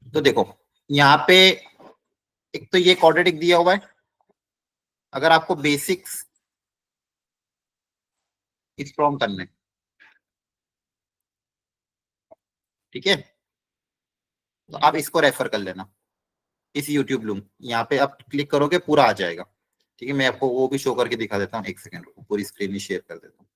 तो देखो यहाँ पे एक तो ये क्वाड्रेटिक दिया हुआ है। अगर आपको बेसिक्स स्ट्रॉन्ग करने, ठीक है, तो आप इसको रेफर कर लेना, इस यूट्यूब लिंक यहाँ पे आप क्लिक करोगे पूरा आ जाएगा। ठीक है, मैं आपको वो भी शो करके दिखा देता हूँ, एक सेकंड पूरी स्क्रीन ही शेयर कर देता हूँ।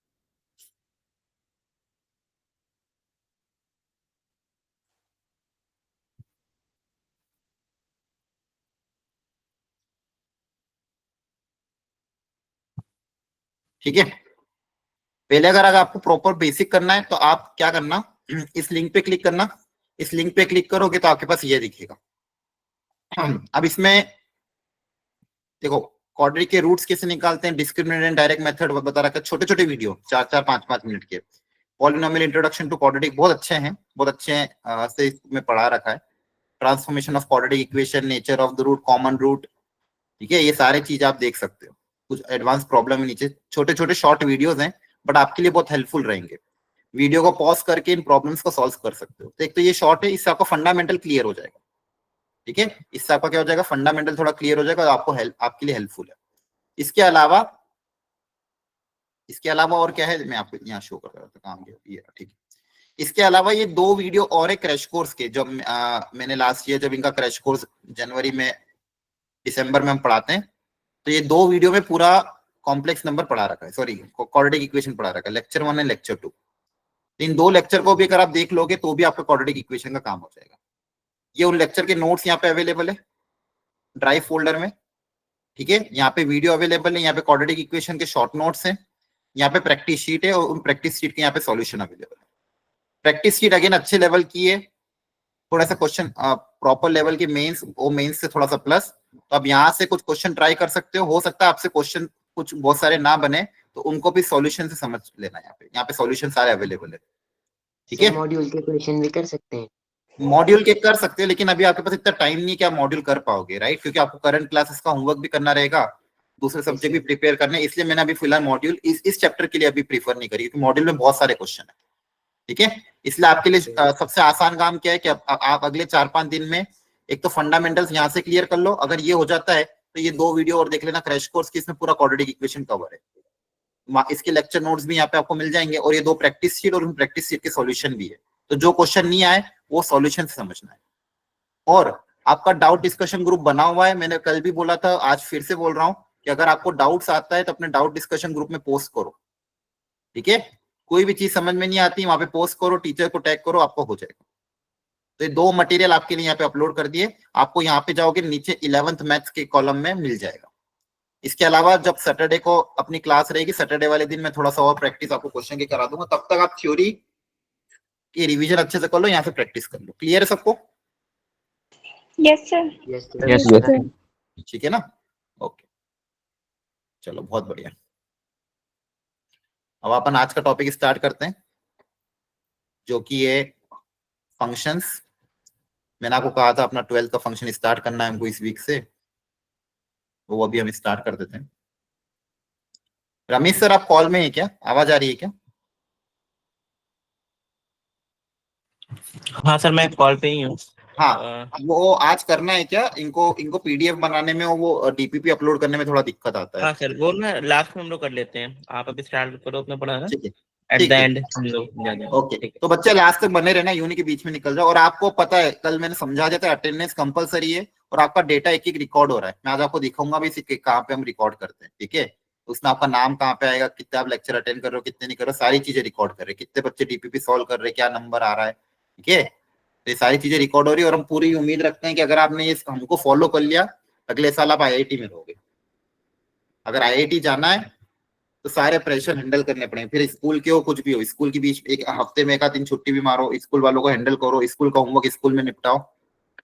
ठीक है, पहले अगर आपको प्रॉपर बेसिक करना है तो आप क्या करना, इस लिंक पे क्लिक करना। इस लिंक पे क्लिक करोगे तो आपके पास ये दिखेगा। अब इसमें देखो क्वाड्रेटिक के रूट्स कैसे निकालते हैं, डिस्क्रिमिनेंट एंड डायरेक्ट मेथड बता रखा है, छोटे छोटे वीडियो 4-4 5-5 मिनट के। पॉलिनोमियल इंट्रोडक्शन टू क्वाड्रेटिक बहुत अच्छे हैं, बहुत अच्छे हैं, से इसमें पढ़ा रखा है। Transformation of quadratic equation, nature of the root, common root, ठीक है, ये सारे चीज आप देख सकते हो। कुछ एडवांस प्रॉब्लम है नीचे, छोटे छोटे शॉर्ट वीडियोस हैं, बट आपके लिए बहुत हेल्पफुल रहेंगे। वीडियो को पॉज करके इन प्रॉब्लम्स को सॉल्व कर सकते हो। तो एक तो ये शॉर्ट है, इससे आपका फंडामेंटल क्लियर हो जाएगा। ठीक है, इससे आपका क्या हो जाएगा, फंडामेंटल थोड़ा क्लियर हो जाएगा और आपको हेल्प, आपके लिए हेल्पफुल है। इसके अलावा और क्या है, मैं आपको यहाँ शो कर रहा था, काम ये ठीक है। इसके अलावा ये 2 वीडियो और है क्रैश कोर्स के, जब मैंने लास्ट ईयर जब इनका क्रैश कोर्स जनवरी में दिसंबर में हम पढ़ाते हैं, तो ये 2 वीडियो में पूरा कॉम्प्लेक्स नंबर पढ़ा रखा है, सॉरी क्वाड्रेटिक इक्वेशन पढ़ा रखा है, lecture 1 and lecture 2। In 2 lecture को भी अगर आप देख लोगे तो भी आपका क्वाड्रेटिक इक्वेशन का काम हो जाएगा। ये उन लेक्चर के नोट्स यहाँ पे अवेलेबल है ड्राइव फोल्डर में। ठीक है, यहाँ पे वीडियो अवेलेबल है, यहाँ पे क्वाड्रेटिक इक्वेशन के शॉर्ट नोट्स हैं, यहाँ पे प्रैक्टिस शीट है, और उन प्रैक्टिस शीट के यहाँ पे सॉल्यूशन अवेलेबल है। प्रैक्टिस शीट अगेन अच्छे लेवल की है, थोड़ा सा क्वेश्चन प्रॉपर लेवल के मेंस, वो मेंस से थोड़ा सा प्लस। तो आप यहाँ से कुछ क्वेश्चन ट्राई कर सकते हो सकता है आपसे क्वेश्चन कुछ बहुत सारे ना बने, तो उनको भी सॉल्यूशन से समझ लेना। यहाँ पे सॉल्यूशन सारे अवेलेबल है। ठीक है, मॉड्यूल के क्वेश्चन भी कर सकते हैं, मॉड्यूल के कर सकते हो, लेकिन अभी आपके पास इतना टाइम नहीं है कि आप मॉड्यूल कर पाओगे, राइट, क्योंकि आपको करंट क्लासेस का होमवर्क भी करना रहेगा, दूसरे सब्जेक्ट भी प्रिपेयर करने, इसलिए मैंने अभी फिलहाल मॉड्यूल इस चैप्टर के लिए अभी प्रीफर नहीं करी, क्योंकि मॉड्यूल में बहुत सारे क्वेश्चन है। ठीक है, इसलिए आपके लिए सबसे आसान काम क्या है कि आप अगले 4-5 दिन में एक तो फंडामेंटल्स यहाँ से क्लियर कर लो। अगर ये हो जाता है तो ये 2 वीडियो और देख लेना क्रैश कोर्स की, इसमें पूरा क्वाड्रेटिक इक्वेशन कवर है। इसके लेक्चर नोट्स भी यहाँ पे आपको मिल जाएंगे, और ये 2 प्रैक्टिस शीट और उन प्रैक्टिस शीट के सॉल्यूशन भी है। तो जो क्वेश्चन नहीं आए वो सॉल्यूशन से समझना है। और आपका डाउट डिस्कशन ग्रुप बना हुआ है, मैंने कल भी बोला था, आज फिर से बोल रहा हूँ कि अगर आपको डाउट्स आता है तो अपने डाउट डिस्कशन ग्रुप में पोस्ट करो। ठीक है, कोई भी चीज समझ में नहीं आती वहां पे पोस्ट करो, टीचर को टैग करो, आपको हो जाएगा। तो ये 2 मटेरियल आपके लिए यहाँ पे अपलोड कर दिए, आपको यहाँ पे जाओगे नीचे 11th मैथ्स के कॉलम में मिल जाएगा। इसके अलावा जब सैटरडे को अपनी क्लास रहेगी, सैटरडे वाले दिन मैं थोड़ा सा और प्रैक्टिस आपको क्वेश्चन की करा दूंगा, तब तक आप थ्योरी की रिवीजन अच्छे से कर लो, यहाँ से प्रैक्टिस कर लो। क्लियर है सबको? Yes sir. Yes sir. ठीक है ना, ओके, चलो बहुत बढ़िया। अब अपन आज का टॉपिक स्टार्ट करते हैं, जो कि है फंक्शंस। मैंने आपको कहा था अपना 12th का फंक्शन स्टार्ट करना है हमको इस वीक से, वो अभी हम स्टार्ट कर देते हैं। रमेश सर आप कॉल में है क्या, आवाज आ रही है क्या? हाँ सर मैं कॉल पे ही हूँ। हाँ, वो आज करना है क्या इनको पीडीएफ बनाने में, वो डीपीपी अपलोड करने में थोड़ा दिक्कत आता है। हाँ सर वो ना लास्ट में हम लोग कर लेते हैं, आप अभी स्टार्ट करो अपना पढ़ाना, ठीक है, एट द एंड हम लोग जाएंगे। ओके, तो बच्चे लास्ट तक बने रहना, यूं नहीं के बीच में निकल जाओ। और आपको पता है कल मैंने समझा दिया था अटेंडेंस कंपलसरी है, और आपका डेटा एक एक रिकॉर्ड हो रहा है। मैं आज आपको दिखाऊंगा भी कहाँ पे हम रिकॉर्ड करते हैं। ठीक है, उसमें आपका नाम कहाँ पे आएगा, कितने आप लेक्चर अटेंड कर रहे हो, कितने नहीं कर रहे हो, सारी चीजें रिकॉर्ड कर रहे हैं, कितने बच्चे डीपीपी सॉल्व कर रहे हैं, क्या नंबर आ रहा है। ठीक है, तो ये सारी चीजें रिकॉर्ड हो रही है, और हम पूरी उम्मीद रखते हैं कि अगर आपने ये हमको फॉलो कर लिया, अगले साल आप IIT में रहोगे। अगर IIT जाना है तो सारे प्रेशर हैंडल करने पड़ेंगे, फिर स्कूल के हो कुछ भी हो, स्कूल के बीच एक हफ्ते में 1 दिन छुट्टी भी मारो, स्कूल वालों को हैंडल करो, स्कूल का होमवर्क स्कूल में निपटाओ।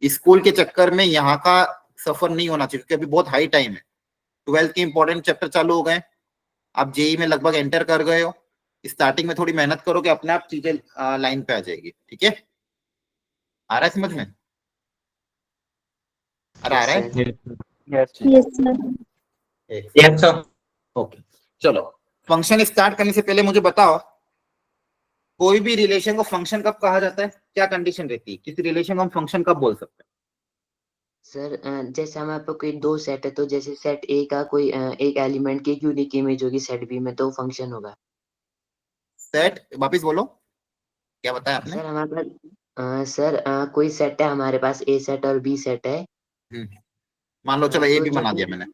स्कूल के चक्कर में यहाँ का सफर नहीं होना चाहिए, क्योंकि अभी बहुत हाई टाइम है। 12th के इंपॉर्टेंट चैप्टर चालू हो गए, आप जेई में लगभग एंटर कर गए हो। स्टार्टिंग में थोड़ी मेहनत करोगे, अपने आप चीजें लाइन पे आ जाएगी। ठीक है, आ रहा है समझ में? अरे आ रहा है? Yes sir. ओके, चलो फंक्शन स्टार्ट करने से पहले मुझे बताओ कोई भी रिलेशन को फंक्शन कब कहा जाता है, क्या कंडीशन रहती है, किसी रिलेशन को हम फंक्शन कब बोल सकते हैं? सर जैसे हमारे पास कोई दो सेट है, तो जैसे सेट ए का कोई एक एलिमेंट की एक यूनिक इमेज होगी सेट बी में, तो फंक्शन होगा। सेट, वापिस बोलो क्या बताया आपने? सर हमारे पास सर कोई सेट है हमारे पास, ए सेट और बी सेट है। मान लो चलो ए तो भी जब बना दिया मैंने,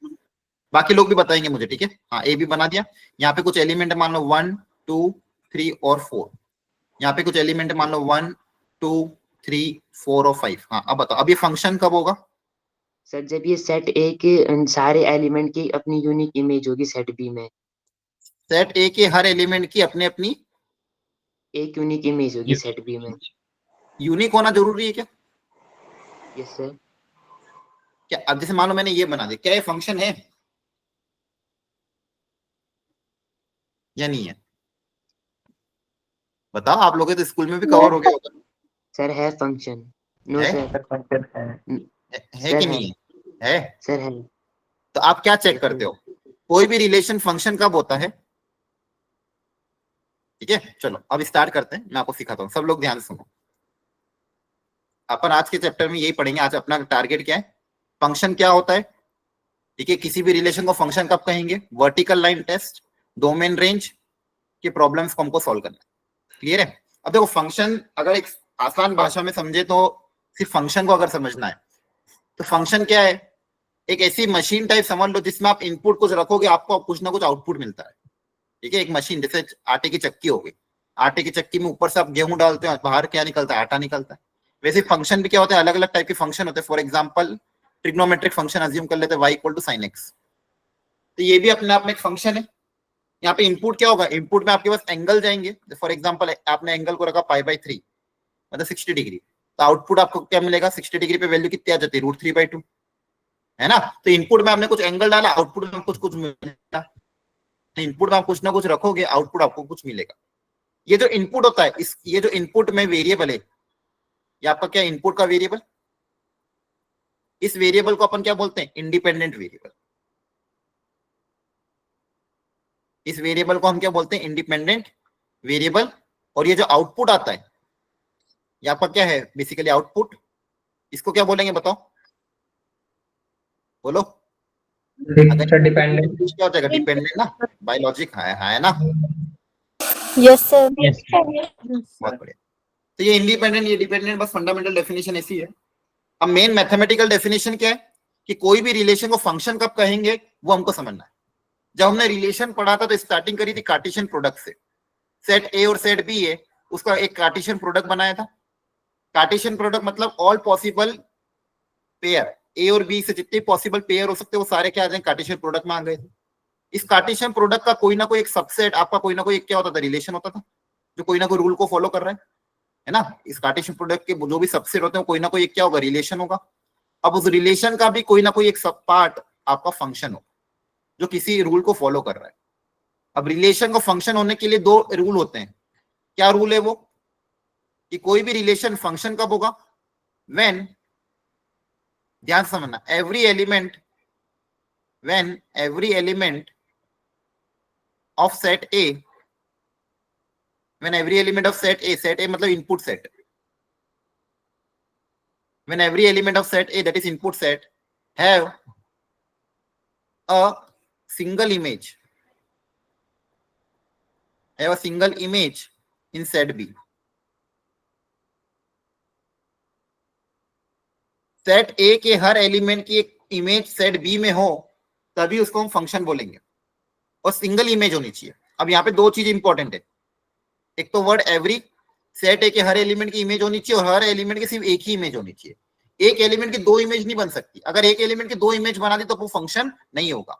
बाकी लोग भी बताएंगे मुझे, ठीक है? हाँ ए भी बना दिया। यहाँ पे कुछ एलिमेंट है, मान लो 1 2 3 और 4। यहाँ पे कुछ एलिमेंट है, मान लो 1 2 3 4 और 5। हाँ अब बताओ, अब ये फंक्शन कब होगा? सर जब ये सेट ए के सारे एलिमेंट की अपनी यूनिक इमेज होगी सेट बी में। सेट ए के हर एलिमेंट की अपने अपनी एक यूनिक इमेज होगी सेट बी में। यूनिक होना जरूरी है क्या? Yes sir. क्या अब जैसे मान लो मैंने ये बना दिया, क्या ये फंक्शन है या नहीं है? बताओ, आप लोग तो स्कूल में भी कवर हो गया होगा। सर है फंक्शन। नो है? सर। है सर कि है। नहीं है? सर है। तो आप क्या चेक करते हो, कोई भी रिलेशन फंक्शन कब होता है? ठीक है, चलो अब स्टार्ट करते हैं, मैं आपको सिखाता हूँ, सब लोग ध्यान से सुनो। अपन आज के चैप्टर में यही पढ़ेंगे। आज अपना टारगेट क्या है, फंक्शन क्या होता है, ठीक है? किसी भी रिलेशन को फंक्शन कब कहेंगे, vertical line test, domain range के प्रॉब्लम्स को हमको सॉल्व करना है। क्लियर है? अब देखो, फंक्शन अगर एक आसान भाषा में समझे तो सिर्फ फंक्शन को अगर समझना है तो फंक्शन क्या है, एक ऐसी मशीन टाइप समझ लो जिसमें आप इनपुट कुछ रखोगे, आपको कुछ ना कुछ आउटपुट मिलता है। ठीक है, एक मशीन जैसे आटे की चक्की हो गई, आटे की चक्की में ऊपर से आप गेहूं डालते हो, बाहर क्या निकलता है, आटा निकलता है। वैसे फंक्शन भी क्या होता है, अलग अलग टाइप के फंक्शन होते हैं। For example trigonometric function assume कर लेते हैं, y equal to sine x, तो ये भी अपने आप में एक फंक्शन है। यहाँ पे इनपुट क्या होगा, इनपुट में आपके पास एंगल जाएंगे। फॉर एग्जाम्पल आपने एंगल को रखा π/3 मतलब 60 डिग्री, तो आउटपुट आपको क्या मिलेगा, 60 डिग्री पे वैल्यू कितनी आ जाती है, √3/2, है ना? तो इनपुट में आपने कुछ एंगल डाला, आउटपुट में कुछ कुछ मिला। इनपुट में आप कुछ ना कुछ रखोगे, आउटपुट आपको कुछ मिलेगा। ये जो इनपुट होता है, ये जो इनपुट में वेरिएबल है, ये आपका क्या इनपुट का वेरिएबल, इस वेरिएबल को अपन क्या बोलते हैं, इंडिपेंडेंट वेरिएबल। इस वेरिएबल को हम क्या बोलते हैं, इंडिपेंडेंट वेरिएबल। और ये जो आउटपुट आता है, ये आपका क्या है, बेसिकली आउटपुट। इसको क्या बोलेंगे बताओ, बोलो। डिपेंडेंट। क्या हो जाएगा, डिपेंडेंट ना, बायोलॉजिक है ना? Yes sir. बहुत बढ़िया। तो ये इंडिपेंडेंट, ये डिपेंडेंट, बस फंडामेंटल डेफिनेशन ऐसी है। अब मेन मैथमेटिकल डेफिनेशन क्या है कि कोई भी रिलेशन को फंक्शन कब कहेंगे वो हमको समझना है। जब हमने रिलेशन पढ़ा था तो स्टार्टिंग करी थी कार्टेशियन प्रोडक्ट से। सेट ए और सेट बी है, उसका एक कार्टेशियन प्रोडक्ट बनाया था। कार्टेशियन प्रोडक्ट मतलब ऑल पॉसिबल पेयर, ए और बी से जितने पॉसिबल पेयर हो सकते हैं वो सारे क्या आ जाए, कार्टेशियन प्रोडक्ट में आ गए थे। इस कार्टेशियन प्रोडक्ट का कोई ना कोई एक सबसेट, आपका कोई ना कोई एक क्या होता था, रिलेशन होता था, जो कोई ना कोई रूल को फॉलो कर रहा है ना? इस कार्टेशियन प्रोडक्ट के जो भी सबसेट होते हैं कोई ना कोई एक क्या होगा, रिलेशन होगा। अब उस रिलेशन का भी कोई ना कोई एक सब पार्ट आपका फंक्शन हो, जो किसी रूल को फॉलो कर रहा है। अब रिलेशन को फंक्शन होने के लिए दो रूल होते हैं। क्या रूल है वो, कि कोई भी रिलेशन फंक्शन कब होगा, व्हेन, ध्यान समझना, every element, when every element of set A, when every element of set A मतलब input set, when every element of set A, that is input set, have a single image, have a single image in set B. Set ए के हर element की एक image set B में हो तभी उसको हम function बोलेंगे, और सिंगल इमेज होनी चाहिए। अब यहाँ पे दो चीज इंपॉर्टेंट है, एक तो वर्ड एवरी, सेट ए के हर एलिमेंट की इमेज होनी चाहिए और हर एलिमेंट की सिर्फ एक ही इमेज होनी चाहिए। एक एलिमेंट की दो इमेज नहीं बन सकती, अगर एक एलिमेंट की दो इमेज बना दी तो वो फंक्शन नहीं होगा।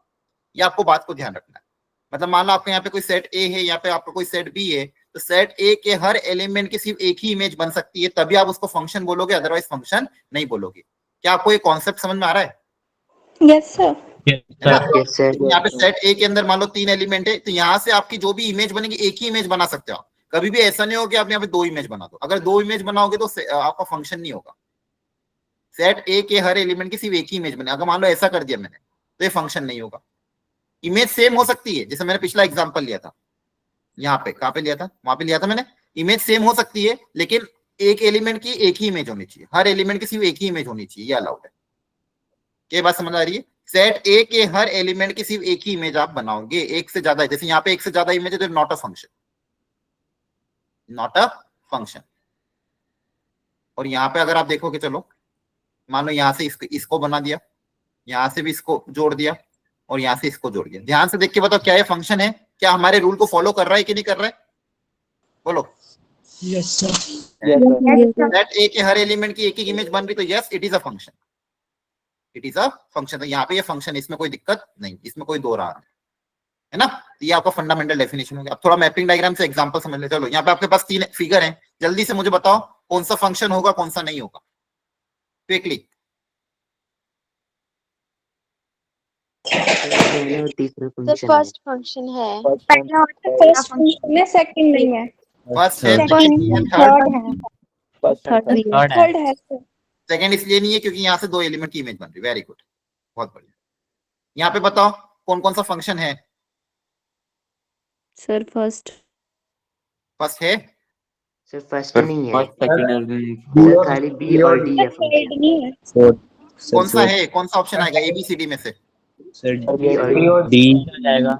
ये आपको बात को ध्यान रखना है। मतलब मान लो आपके यहाँ पे कोई सेट ए है, यहाँ पे आपका कोई सेट बी है, तो सेट ए के हर एलिमेंट की सिर्फ एक ही इमेज बन सकती है, तभी आप उसको फंक्शन बोलोगे, अदरवाइज फंक्शन नहीं बोलोगे। क्या आपको ये कॉन्सेप्ट समझ में आ रहा है? Yes sir. Yes sir. यहाँ पे सेट ए के अंदर मान लो 3 एलिमेंट है, तो यहाँ से आपकी जो भी इमेज बनेगी एक ही इमेज बना सकते हो। कभी भी ऐसा नहीं हो कि आप यहाँ पे दो इमेज बना दो, अगर दो इमेज बनाओगे तो आपका फंक्शन नहीं होगा। सेट ए के हर एलिमेंट की सिर्फ एक ही इमेज बने, अगर मान लो ऐसा कर दिया मैंने तो ये फंक्शन नहीं होगा। इमेज सेम हो सकती है, जैसे मैंने पिछला एग्जांपल लिया था, यहाँ पे कहाँ पे लिया था, वहां पे लिया था मैंने। इमेज सेम हो सकती है लेकिन एक एलिमेंट की एक ही इमेज होनी चाहिए, हर एलिमेंट की सिर्फ एक ही इमेज होनी चाहिए, ये अलाउड है। ये बात समझ आ रही है? सेट ए के हर एलिमेंट की सिर्फ एक ही इमेज आप बनाओगे, एक से ज्यादा, जैसे यहाँ पे एक से ज्यादा इमेज है तो not a function, not a function. और यहाँ पे अगर आप देखोगे, चलो मान लो यहाँ से इसको बना दिया, यहाँ से भी इसको जोड़ दिया और यहाँ से इसको जोड़ दिया, ध्यान से देख के बताओ क्या ये फंक्शन है? क्या हमारे रूल को फॉलो कर रहा है कि नहीं कर रहा है? बोलो। Yes, sir. सेट ए के हर एलिमेंट की एक ही इमेज बन रही तो yes it is a function, it is a function. तो यहाँ पे ये फंक्शन, इसमें कोई दिक्कत नहीं, इसमें कोई दो राह नहीं है ना। तो ये आपका फंडामेंटल डेफिनेशन हो गया। अब थोड़ा मैपिंग डायग्राम से एग्जांपल समझ ले। चलो यहाँ पे आपके पास 3 फिगर हैं, जल्दी से मुझे बताओ कौन सा फंक्शन होगा कौन सा नहीं होगा, क्विकली। पहला और तीसरा The फंक्शन है। first function है। पहला फर्स्ट फंक्शन है, सेकंड नहीं है। फर्स्ट है, सेकंड थर्ड। थर्ड है। थर्ड है। थर्ड है sir। सेकंड इसलिए नहीं है क्योंकि यहाँ से 2 एलिमेंट की इमेज बन रही। वेरी गुड, बहुत बढ़िया। यहाँ पे बताओ कौन कौन सा फंक्शन है? सर फर्स्ट फर्स्ट है, सर फर्स्ट नहीं है, फर्स्ट सेकंड और सर खाली बी और डी है थर्ड फंक्शन। नहीं है। कौन सा है, कौन सा ऑप्शन आएगा एबीसीडी में से? बी और डी जाएगा।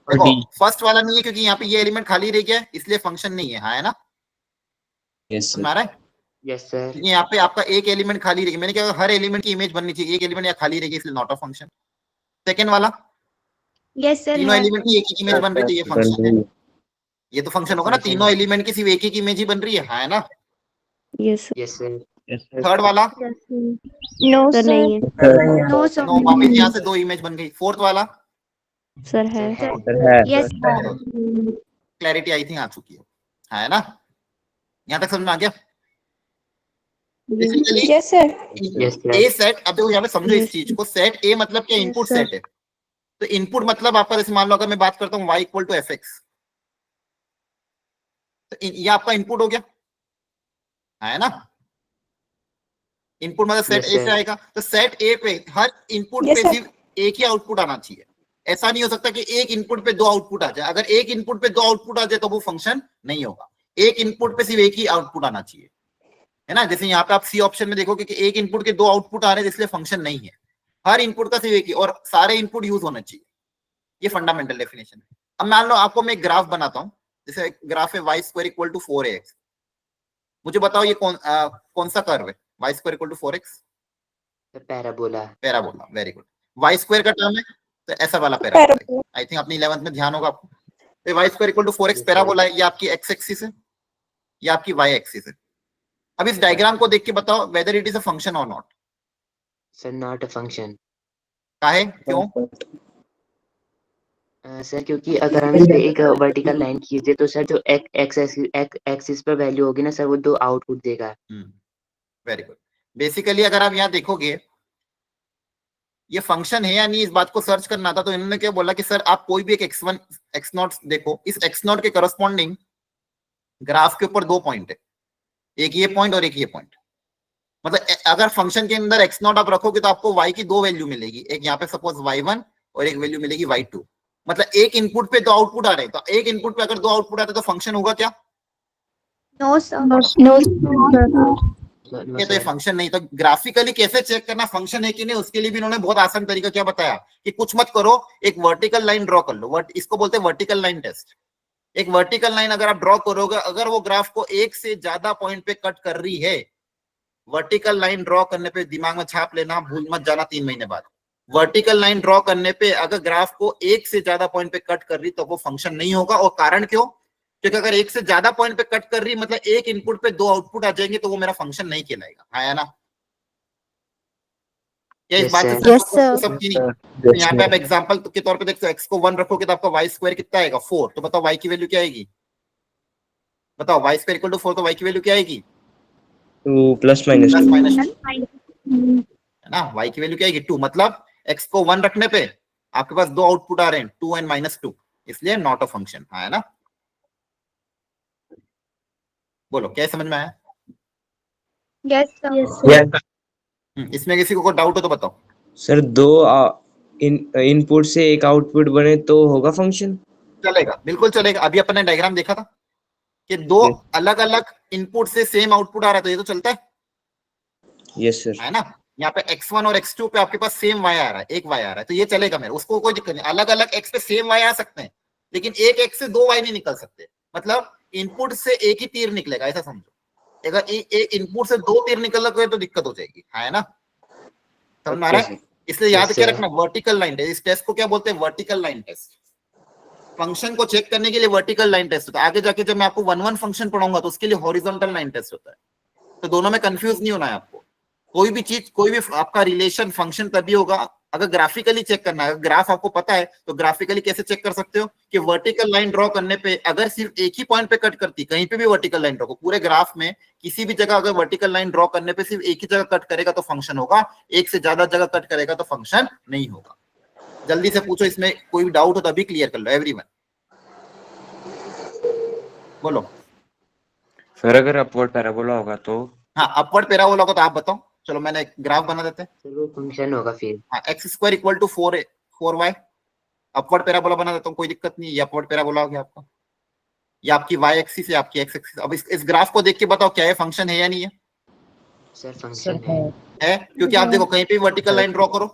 देखो फर्स्ट वाला नहीं है क्योंकि यहाँ पे ये एलिमेंट खाली रह गया है, इसलिए फंक्शन नहीं है। हाँ है ना? Yes, sir. तुम्हारा यस सर। क्योंकि यहाँ पे आपका एक एलिमेंट खाली रह गया, मैंने कहा हर एलिमेंट की इमेज बननी चाहिए, एक एलिमेंट यहाँ खाली रह गया इसलिए नॉट अ फंक्शन। सेकंड वाला यस सर तीनों है। एलिमेंट की एक ही इमेज बन रही थी, ये फंक्शन है, ये तो फंक्शन होगा ना। तीनों एलिमेंट की सिर्फ एक ही इमेज ही बन रही है। हाँ है ना? Yes yes sir. थर्ड वाला नो सर सर नहीं है नो सर नो, वापिस यहाँ से 2 इमेज बन गई। फोर्थ वाला सर है यस क्लैरिटी आई थिंक आ चुकी है। हाँ है ना? यहाँ तक समझ में आ गया? Basically yes sir yes sir. A set, अब देखो यहाँ पे समझो इस Yes. चीज को, सेट ए मतलब क्या? Yes, input sir. सेट है। तो इनपुट मतलब आपका, जैसे मान लो अगर मैं बात करता हूँ y equal to f x, तो ये आपका इनपुट हो गया। है ना? इनपुट मतलब सेट Yes, ए से sir. आएगा, तो सेट ए पे हर इनपुट Yes, पे sir. सिर्फ एक ही आउटपुट आना चाहिए। ऐसा नहीं हो सकता कि एक इनपुट पे 2 आउटपुट आ जाए। अगर एक इनपुट पे 2 आउटपुट आ जाए तो वो फंक्शन नहीं होगा। एक इनपुट पे सिर्फ एक ही आउटपुट आना चाहिए, है ना? जैसे यहाँ पे आप सी ऑप्शन में देखोगे कि एक इनपुट के 2 आउटपुट आ रहे हैं, इसलिए फंक्शन नहीं है। हर इनपुट का सिर्फ एक ही, और सारे इनपुट यूज होना चाहिए। ये फंडामेंटल डेफिनेशन है। अब मान लो आपको मैं एक ग्राफ बनाता हूँ, जैसे ग्राफ है y square equal to 4ax। मुझे बताओ ये कौन सा कर्व है? y square equal to 4x, parabola. Parabola. Very good. y square का टर्म है तो ऐसा वाला पैराबोला। पैराबोला। आई थिंक अपनी 11th में ध्यान होगा आपको। तो y square equal to 4x parabola है। ये आपकी x एक्सिस है, ये आपकी y एक्सिस है। अब इस डायग्राम को देख के बताओ whether it is a function और not. Sir not a function. काहे, क्यों? सर क्योंकि अगर हम इस पे एक वर्टिकल लाइन खींचे तो सर जो एक्सिस पर वैल्यू होगी ना सर, वो 2 आउटपुट देगा। Very good. बेसिकली अगर आप यहाँ देखोगे ये फंक्शन है या नहीं, इस बात को सर्च करना था, तो इन्होंने क्या बोला कि सर आप कोई भी एक x1 x0 देखो, इस x0 के करस्पॉन्डिंग ग्राफ के ऊपर 2 पॉइंट है, एक ये पॉइंट और एक ये पॉइंट। मतलब अगर फंक्शन के अंदर x0 आप रखोगे तो आपको y की 2 वैल्यू मिलेगी, एक यहाँ पे सपोज y1 और एक वैल्यू मिलेगी y2। मतलब एक इनपुट पे 2 आउटपुट आ रहे हैं, तो एक इनपुट पे अगर 2 आउटपुट आते तो फंक्शन होगा क्या? नो सर ये तो ये फंक्शन नहीं। तो ग्राफिकली कैसे चेक करना फंक्शन है कि नहीं, उसके लिए भी इन्होंने बहुत आसान तरीका क्या बताया कि कुछ मत करो, एक वर्टिकल लाइन ड्रॉ कर लो। इसको बोलते हैं वर्टिकल लाइन टेस्ट। एक वर्टिकल लाइन अगर आप ड्रॉ करोगे, अगर वो ग्राफ को एक से ज्यादा पॉइंट पे कट कर रही है, वर्टिकल लाइन ड्रॉ करने पे दिमाग में छाप लेना, भूल मत जाना 3 महीने बाद। वर्टिकल लाइन ड्रॉ करने पे अगर ग्राफ को एक से ज्यादा पॉइंट पे कट कर रही तो वो फंक्शन नहीं होगा। और कारण क्यों? क्योंकि अगर एक से ज्यादा पॉइंट पे कट कर रही मतलब एक इनपुट पे 2 आउटपुट आ जाएंगे तो वो मेरा फंक्शन नहीं कहलाएगा। है ना? क्या इस बात से Yes, sir. सबकी नहीं? तो यहाँ पे आप एग्जांपल के तौर पे देखते हो, x को 1 रखोगे तो आपका y स्क्वायर कितना आएगा? 4। तो बताओ y की वैल्यू क्या आएगी? बताओ y स्क्वायर इक्वल टू 4, तो y की वैल्यू क्या आएगी? 2 प्लस माइनस प्लस 2 माइनस 2, है ना? y की वैल्यू क्या आएगी? 2। मतलब x को 1 रखने पे आपके पास 2 आउटपुट आ रहे हैं, 2 and -2, इसलिए नॉट अ फंक्शन। है ना? बोलो क्या समझ में आया? यस सर इसमें किसी को डाउट हो तो बताओ। सर 2 इनपुट से एक आउटपुट बने तो होगा फंक्शन? चलेगा, बिल्कुल चलेगा। अभी अपन ने डायग्राम देखा था, कि दो Yes. अलग अलग इनपुट से सेम आउटपुट आ रहा है, तो ये तो चलता है यस सर। है ना। यहाँ पे x1 और x2 पे आपके पास सेम y आ रहा है, एक y आ रहा है, तो ये चलेगा मेरे, उसको कोई दिक्कत नहीं। अलग अलग x पे सेम y आ सकते हैं, लेकिन एक x से दो y नहीं निकल सकते। मतलब इनपुट से एक ही तीर निकलेगा, ऐसा समझो। अगर एक इनपुट से दो तीर निकल गए तो दिक्कत हो जाएगी, है ना। समझ में आ रहा है? इसलिए याद Yes, क्या sir. रखना, वर्टिकल लाइन टेस्ट। इस टेस्ट को क्या बोलते हैं? Vertical line test. फंक्शन को चेक करने के लिए वर्टिकल लाइन टेस्ट होता है। आगे जाके जब मैं आपको 1-1 फंक्शन पढ़ाऊंगा तो उसके लिए हॉरिजॉन्टल लाइन टेस्ट होता है। तो दोनों में कंफ्यूज नहीं होना है आपको। कोई भी चीज, कोई भी आपका रिलेशन फंक्शन तभी होगा अगर ग्राफिकली चेक करना है। अगर ग्राफ आपको पता है तो ग्राफिकली कैसे चेक कर सकते हो कि वर्टिकल लाइन ड्रॉ करने पे अगर सिर्फ एक ही पॉइंट पे कट करती, कहीं पे भी वर्टिकल लाइन ड्रॉ को, पूरे ग्राफ में किसी भी जगह अगर वर्टिकल लाइन ड्रॉ करने पे सिर्फ एक ही जगह कट करेगा तो फंक्शन होगा, एक से ज्यादा जगह कट करेगा तो फंक्शन नहीं होगा। जल्दी से पूछो, इसमें कोई डाउट हो तो अभी क्लियर कर लो एवरीवन। बोलो। सर अगर अपवर्ड पैराबोला होगा तो? हाँ, अपवर्ड पैराबोला होगा तो आप बताओ। चलो मैंने एक ग्राफ बना देते हैं। सर वो फंक्शन होगा फिर। हाँ, x² equal to 4y। Upward parabola बना देता हूँ, कोई दिक्कत नहीं है। ये अपवर्ड पैराबोला हो गया आपका। ये आपकी y एक्सिस है, आपकी x एक्सिस। अब इस ग्राफ को देख के बताओ क्या ये फंक्शन है या नहीं है? सर फंक्शन है। क्योंकि आप देखो कहीं पे भी वर्टिकल लाइन ड्रॉ करो,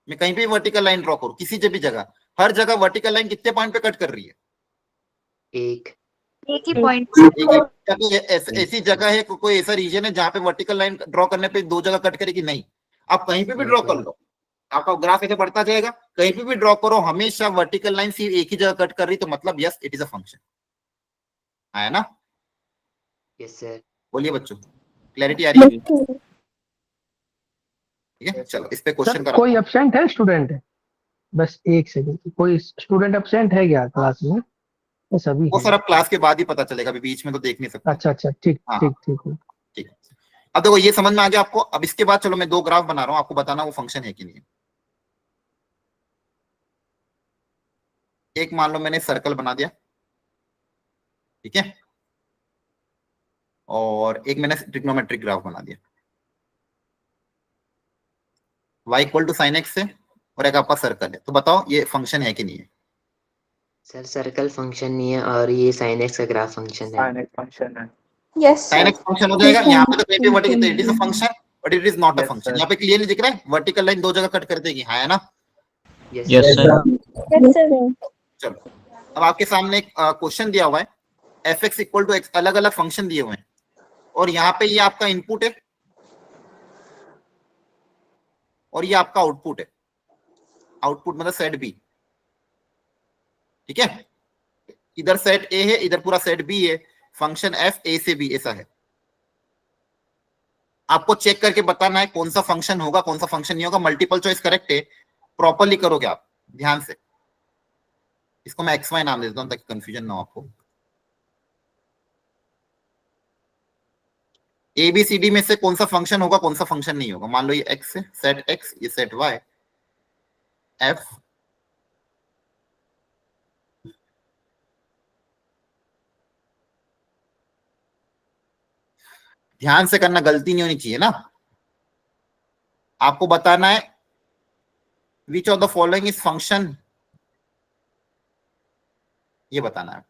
मैं कहीं पे भी वर्टिकल लाइन ड्रॉ करूँ, किसी भी जगह, हर जगह वर्टिकल लाइन कितने पॉइंट पे कट कर रही है? एक ही पॉइंट ऐसी जगह है, कोई ऐसा रीजन है जहां पे वर्टिकल लाइन ड्रॉ करने पे दो जगह कट करेगी? नहीं। आप कहीं पे भी ड्रॉ कर लो, आपका ग्राफ ऐसे बढ़ता जाएगा। कहीं पे भी ड्रॉ करो, हमेशा वर्टिकल लाइन सिर्फ एक ही जगह कट कर रही, तो मतलब yes it is a function, है ना। Yes sir. बोलिए बच्चों, क्लैरिटी आ रही है? ठीक है, चलो इस पे क्वेश्चन सर करा। कोई एब्सेंट है स्टूडेंट? बस एक सेकंड, कोई स्टूडेंट एब्सेंट है क्या क्लास में? ये सभी वो है। सर अब क्लास के बाद ही पता चलेगा, अभी बीच में तो देख नहीं सकते। अच्छा अच्छा, ठीक हाँ। ठीक ठीक है। ठीक है, अब देखो ये समझ में आ गया आपको। अब इसके बाद चलो मैं दो ग्राफ बना रहा हूँ, आपको बताना वो फंक्शन है कि नहीं है। एक मान लो मैंने सर्कल बना दिया, ठीक है, और एक मैंने ट्रिग्नोमेट्रिक ग्राफ बना दिया। y equal to sine x है और एक आपका सर्कल है। तो बताओ ये फंक्शन है कि नहीं है? सर सर्कल फंक्शन नहीं है और ये साइन एक्स का ग्राफ फंक्शन है। साइन एक्स फंक्शन है। यस साइन एक्स फंक्शन हो जाएगा। यहाँ पे तो कहीं पे vertical, it is a function but it is not a Yes, function. sir. यहाँ पे क्लियरली दिख रहा है वर्टिकल लाइन दो जगह कट कर देगी, है ना। Yes yes sir. चलो अब आपके सामने एक क्वेश्चन दिया हुआ है, f x equal to x, अलग अलग फंक्शन दिए हुए हैं और यहाँ पे ये आपका इनपुट है और ये आपका आउटपुट है। आउटपुट मतलब सेट बी, ठीक है। इधर सेट ए है, इधर पूरा सेट बी है। फंक्शन एफ ए से बी ऐसा है। आपको चेक करके बताना है कौन सा फंक्शन होगा, कौन सा फंक्शन नहीं होगा। मल्टीपल चॉइस करेक्ट है, प्रॉपरली करोगे आप ध्यान से। इसको मैं एक्स वाई नाम दे देता हूं ताकि कंफ्यूजन ना हो आपको। ए बी सी डी में से कौन सा फंक्शन होगा, कौन सा फंक्शन नहीं होगा। मान लो ये एक्स है, सेट एक्स, ये सेट वाई, एफ ध्यान से करना, गलती नहीं होनी चाहिए ना। आपको बताना है which of the following is function, ये बताना है।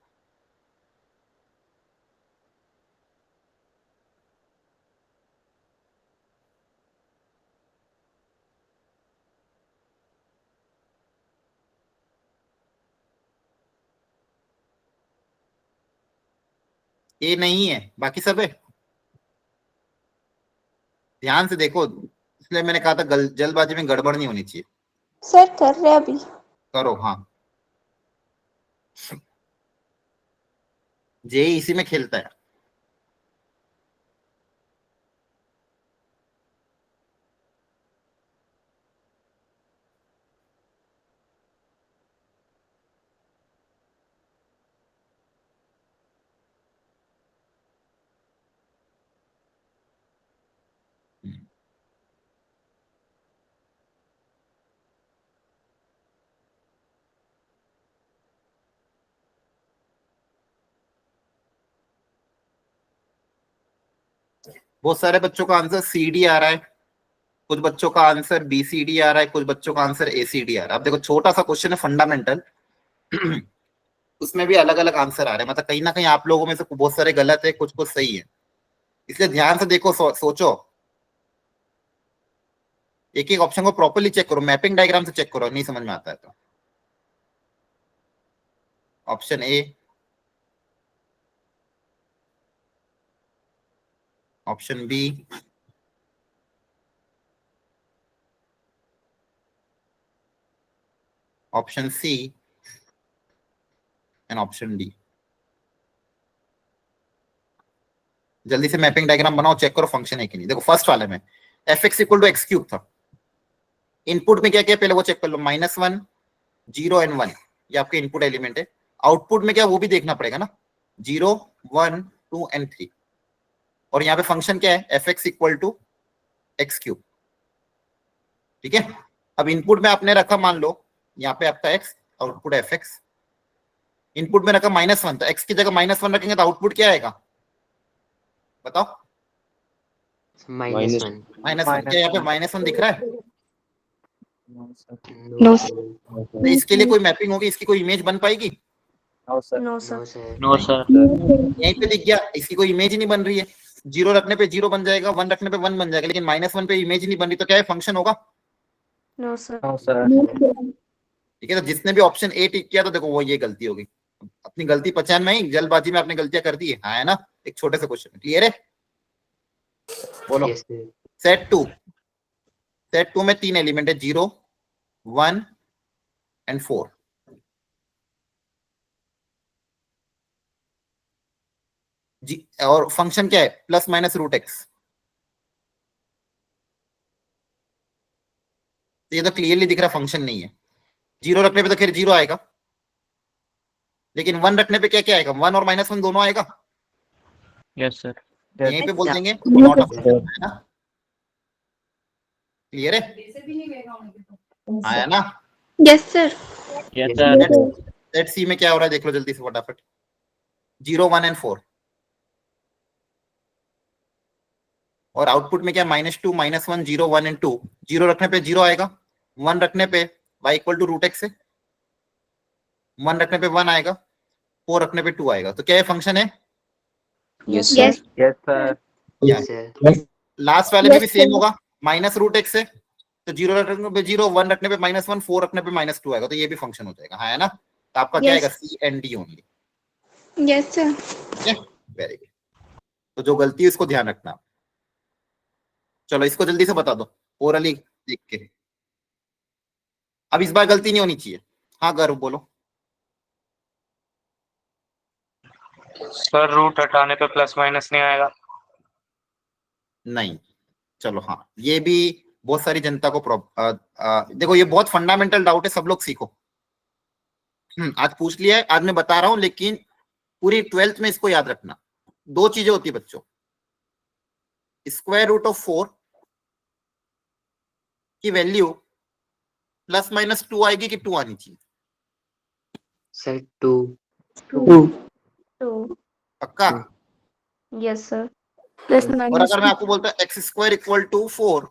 ए नहीं है, बाकी सब है। ध्यान से देखो, इसलिए मैंने कहा था जल्दबाजी में गड़बड़ नहीं होनी चाहिए। सर कर रहे अभी। करो हाँ, जे इसी में खेलता है। बहुत सारे बच्चों का आंसर सी डी आ रहा है, कुछ बच्चों का आंसर बी सी डी आ रहा है, कुछ बच्चों का आंसर ए सी डी आ रहा है। अब देखो छोटा सा क्वेश्चन है, फंडामेंटल। उसमें भी अलग अलग आंसर आ रहे हैं, मतलब कहीं ना कहीं आप लोगों में से बहुत सारे गलत है, कुछ कुछ सही है, इसलिए ध्यान से देखो, सोचो, एक एक ऑप्शन को प्रॉपर्ली चेक करो, मैपिंग डायग्राम से चेक करो, नहीं समझ में आता है तो। Option A, option B, option C and option D. जल्दी से मैपिंग डायग्राम बनाओ, चेक करो फंक्शन है कि नहीं। देखो फर्स्ट वाले में f x equal to x cube था, इनपुट में क्या क्या पहले वो चेक कर लो, -1, 0 एंड 1, ये आपके इनपुट एलिमेंट है। आउटपुट में क्या वो भी देखना पड़ेगा ना, 0, 1, 2 एंड 3। और यहाँ पे फंक्शन क्या है, f x equal to x cube, ठीक है। अब इनपुट में आपने रखा, मान लो यहाँ पे आपका x, output F x, input में रखा -1, तो एक्स की जगह -1 रखेंगे तो आउटपुट क्या आएगा बताओ, -1। -1। क्या यहाँ पे -1 दिख रहा है? नो तो इसके लिए कोई मैपिंग होगी, इसकी कोई इमेज बन पाएगी? No sir no sir. No sir. यहीं पे दिख गया, इसकी कोई इमेज ही नहीं बन रही है। 0 रखने पे 0 बन जाएगा, 1 रखने पे 1 बन जाएगा, लेकिन -1 पे इमेज नहीं बन रही, तो क्या है, फंक्शन होगा? नो सर ठीक है, तो जिसने भी ऑप्शन ए टिक किया, तो देखो वो ये गलती होगी। अपनी गलती पहचान में ही, जल्दबाजी में आपने गलतियां कर दी है, हाँ है ना। एक छोटे से क्वेश्चन क्लियर है, बोलो। Yes sir. सेट टू में 3 एलिमेंट है, 0, 1 एंड 4। जी, और फंक्शन क्या है, +-√x। तो ये तो क्लियरली दिख रहा फंक्शन नहीं है। 0 रखने पे तो खैर 0 आएगा, लेकिन 1 रखने पे क्या क्या आएगा, 1 और -1 दोनों आएगा। Yes sir. यहीं पे बोल देंगे नॉट अ फंक्शन, है ना। क्लियर है, आया ना। Yes sir. Yes Yes, sir. Set C में क्या हो रहा है देख लो जल्दी से फटाफट, 0, 1 एंड 4। और आउटपुट में क्या, -2, -1, 0, 1 एंड 2। 0 रखने पे 0 आएगा, 1 रखने पे y इक्वल टू √x है, 1 रखने पे 1 आएगा, 4 रखने पे 2 आएगा। तो क्या ये फंक्शन है? Yes yes yes sir. Yes sir. Last वाले में भी सेम होगा, -√x है, तो 0 रखने पे 0, 1 रखने पे -1, 4 रखने पे -2 आएगा, तो ये भी फंक्शन हो जाएगा, हाँ है ना। तो आपका क्या Yes. आएगा, C and D only. Yes sir. Very good. तो जो गलती है उसको ध्यान रखना। चलो इसको जल्दी से बता दो ओरली देख के। अब इस बार गलती नहीं होनी चाहिए। हाँ गर्व बोलो। सर रूट हटाने पे प्लस माइनस नहीं आएगा? नहीं, चलो हाँ, ये भी बहुत सारी जनता को देखो ये बहुत फंडामेंटल डाउट है, सब लोग सीखो। आज पूछ लिया है, आज मैं बता रहा हूं, लेकिन पूरी 12th में इसको याद रखना। 2 चीजें होती है बच्चों, √4 की वैल्यू +-2 आएगी कि 2 आनी चाहिए? सर 2। टू पक्का? यस सर और अगर मैं आपको बोलता x² = 4,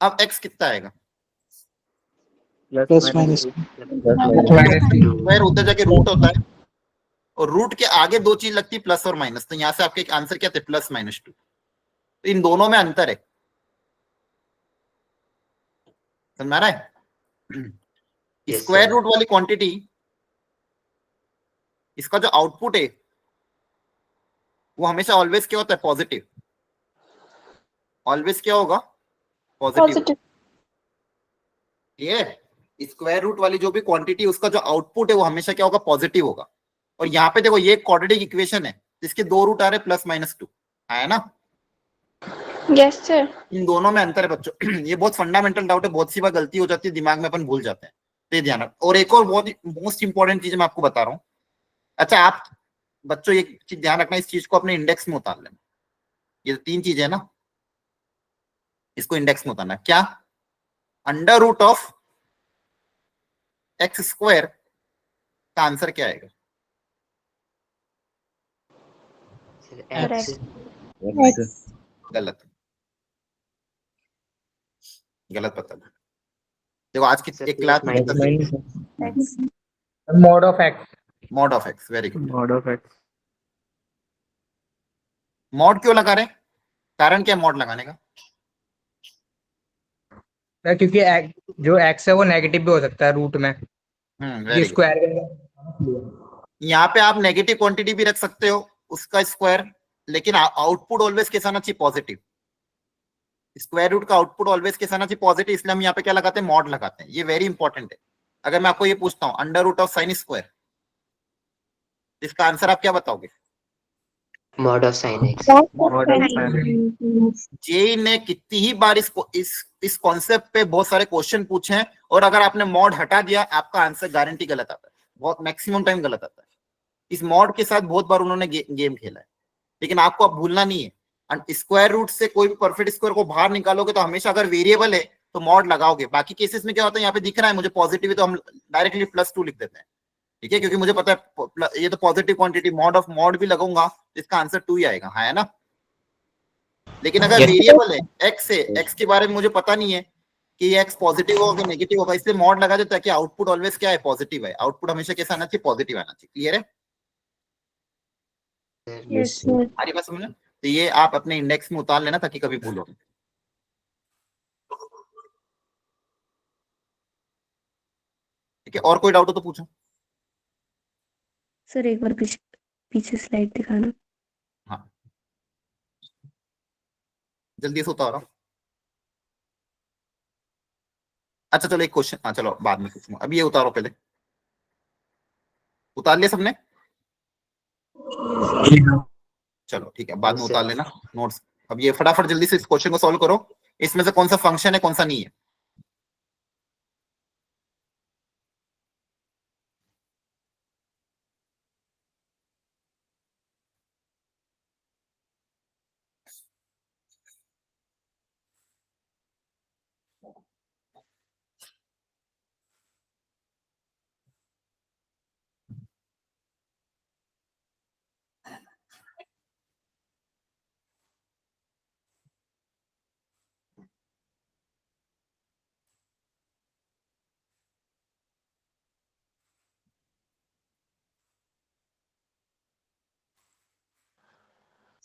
अब x कितना आएगा? प्लस माइनस स्क्वायर उधर जाके रूट होता है, और रूट के आगे 2 चीज लगती है, प्लस और माइनस। तो यहाँ से आपके आंसर क्या थे, +-2। तो इन दोनों में अंतर है, समझ आ रहा है? Yes, square sir. रूट वाली क्वांटिटी, इसका जो आउटपुट है वो हमेशा ऑलवेज क्या होता है, पॉजिटिव। ऑलवेज क्या होगा, पॉजिटिव। ये स्क्वायर रूट वाली जो भी क्वांटिटी, उसका जो आउटपुट है वो हमेशा क्या होगा, पॉजिटिव होगा। और यहाँ पे देखो ये क्वाड्रेटिक इक्वेशन है, जिसके 2 रूट आ रहे, +-2, है ना। Yes sir. इन दोनों में अंतर है बच्चों। ये बहुत फंडामेंटल डाउट है, बहुत सी बार गलती हो जाती है, दिमाग में अपन भूल जाते हैं, तो ये ध्यान रखो। और एक और बहुत मोस्ट इंपॉर्टेंट चीज मैं आपको बता रहा हूँ। अच्छा आप बच्चों एक चीज ध्यान रखना, इस चीज को अपने इंडेक्स में उतार लेना। ये 3 चीजें है ना, इसको इंडेक्स में उतारना। क्या, √(x²) का आंसर क्या आएगा? Sir x। गलत, गलत पता। देखो आज की सर, एक क्लास में minus। mod of x. Mod of x, very good. mod of x. Mod क्यों लगा रहे हैं? कारण क्या मॉड लगाने का? सर क्योंकि जो x है वो नेगेटिव भी हो सकता है रूट में, वेरी गुड। स्क्वायर। यहाँ पे आप नेगेटिव क्वांटिटी भी रख सकते हो, उसका स्क्वायर, लेकिन आउटपुट ऑलवेज कैसा आना चाहिए? पॉजिटिव। स्क्वायर रूट का आउटपुट ऑलवेज कैसा आना चाहिए? पॉजिटिव। इसलिए हम यहाँ पे क्या लगाते हैं? मॉड लगाते हैं। ये वेरी इंपॉर्टेंट है। अगर मैं आपको ये पूछता हूँ under root of sine square, इसका आंसर आप क्या बताओगे? mod of sin x. JEE ने कितनी ही बार इस कॉन्सेप्ट पे बहुत सारे क्वेश्चन पूछे हैं, और अगर आपने मॉड हटा दिया आपका आंसर गारंटी गलत आता है, बहुत मैक्सिमम टाइम गलत आता है। इस मॉड के साथ बहुत बार उन्होंने गेम खेला है, लेकिन आपको अब भूलना नहीं है। स्क्वायर रूट से कोई भी परफेक्ट स्क्वायर को बाहर निकालोगे तो हमेशा अगर वेरिएबल है तो मॉड लगाओगे। बाकी केसेस में क्या होता है, यहाँ पे दिख रहा है मुझे पॉजिटिव है तो हम डायरेक्टली +2 लिख देते हैं, ठीक है, क्योंकि मुझे पता है ये तो positive quantity, mod of mod भी लगाऊंगा तो इसका आंसर 2 ही आएगा, है ना। लेकिन अगर वेरिएबल है एक्स है, एक्स के बारे में मुझे पता नहीं है कि ये एक्स पॉजिटिव होगा नेगेटिव होगा, इसलिए मॉड लगा दे ताकि आउटपुट ऑलवेज क्या है? पॉजिटिव है। आउटपुट हमेशा कैसा आना चाहिए? पॉजिटिव आना चाहिए। क्लियर है? Yes, sir. हमारी बात समझ? तो ये आप अपने इंडेक्स में उतार लेना ताकि कभी भूलो। ठीक है, और कोई डाउट हो तो पूछो। सर एक बार पीछे पीछे स्लाइड दिखाना। हाँ, जल्दी से उतारो। अच्छा चलो एक क्वेश्चन, हाँ चलो बाद में पूछूंगा, अभी ये उतारो पहले। उतार लिया सबने? चलो ठीक है, बाद में उतार लेना नोट्स। अब ये फटाफट जल्दी से इस क्वेश्चन को सॉल्व करो। इसमें से कौन सा फंक्शन है, कौन सा नहीं है?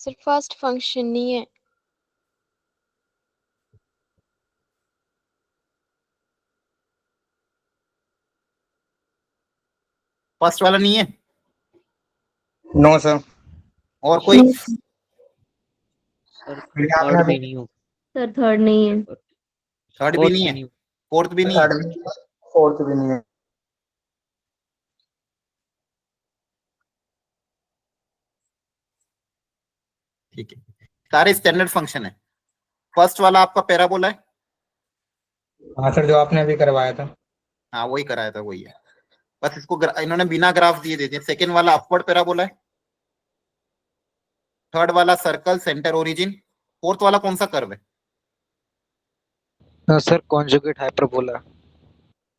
सर फर्स्ट फंक्शन नहीं है। फर्स्ट वाला नहीं है? No sir. और कोई? थर्ड भी नहीं हो, सर थर्ड नहीं है। थर्ड भी नहीं है, फोर्थ भी नहीं है? फोर्थ भी नहीं है। ठीक है, सारे स्टैंडर्ड फंक्शन है। फर्स्ट वाला आपका पैराबोला है। हाँ सर, जो आपने अभी करवाया था। हाँ वही कराया था, वही है, बस इसको इन्होंने बिना ग्राफ दिए दे दिए। सेकंड वाला अपवर्ड पैराबोला है। थर्ड वाला सर्कल सेंटर ओरिजिन। फोर्थ वाला कौन सा कर्व है? Sir conjugate hyperbola.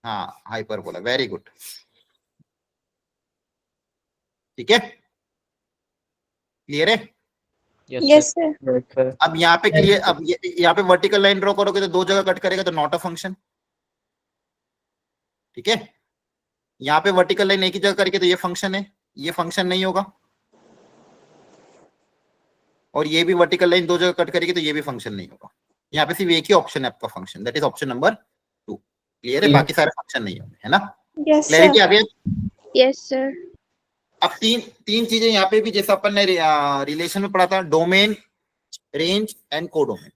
हाँ हाइपरबोला, वेरी गुड। ठीक है, क्लियर है? Yes sir. अब यहाँ पे क्लियर, अब यहाँ पे वर्टिकल लाइन ड्रॉ करोगे तो 2 जगह कट करेगा तो नॉट अ फंक्शन। ठीक है, यहाँ पे वर्टिकल लाइन एक ही जगह करके तो ये फंक्शन है, ये फंक्शन नहीं होगा। और ये भी वर्टिकल लाइन 2 जगह कट करेगी तो ये भी फंक्शन नहीं होगा। यहाँ पे सिर्फ एक ही ऑप्शन है आपका function, that is option number 2। Clear है? बाकी सारे फंक्शन नहीं होंगे, है ना? यस क्लैरिटी आ सर। गई? Yes sir. अब तीन चीजें यहाँ पे भी जैसा अपन ने रिलेशन में पढ़ा था, domain, range and codomain.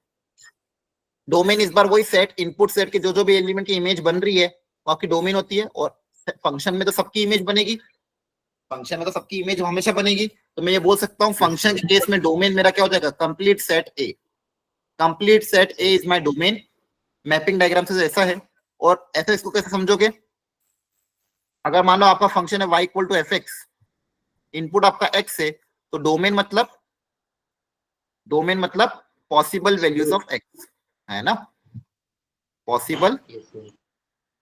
Domain इस बार वही सेट, इनपुट सेट के जो भी एलिमेंट की इमेज बन रही है वो आपकी डोमेन होती है। और फंक्शन में तो सबकी इमेज बनेगी, फंक्शन में तो सबकी इमेज हमेशा बनेगी। तो मैं ये बोल सकता हूँ फंक्शन के केस में डोमेन मेरा क्या हो जाएगा? Complete set A. Complete set A is my domain. Mapping diagram से ऐसा है। और ऐसा इसको कैसे समझोगे? अगर मान लो आपका फंक्शन है y equal to f x, input आपका x है, तो डोमेन मतलब पॉसिबल वैल्यूज ऑफ x, है ना? Possible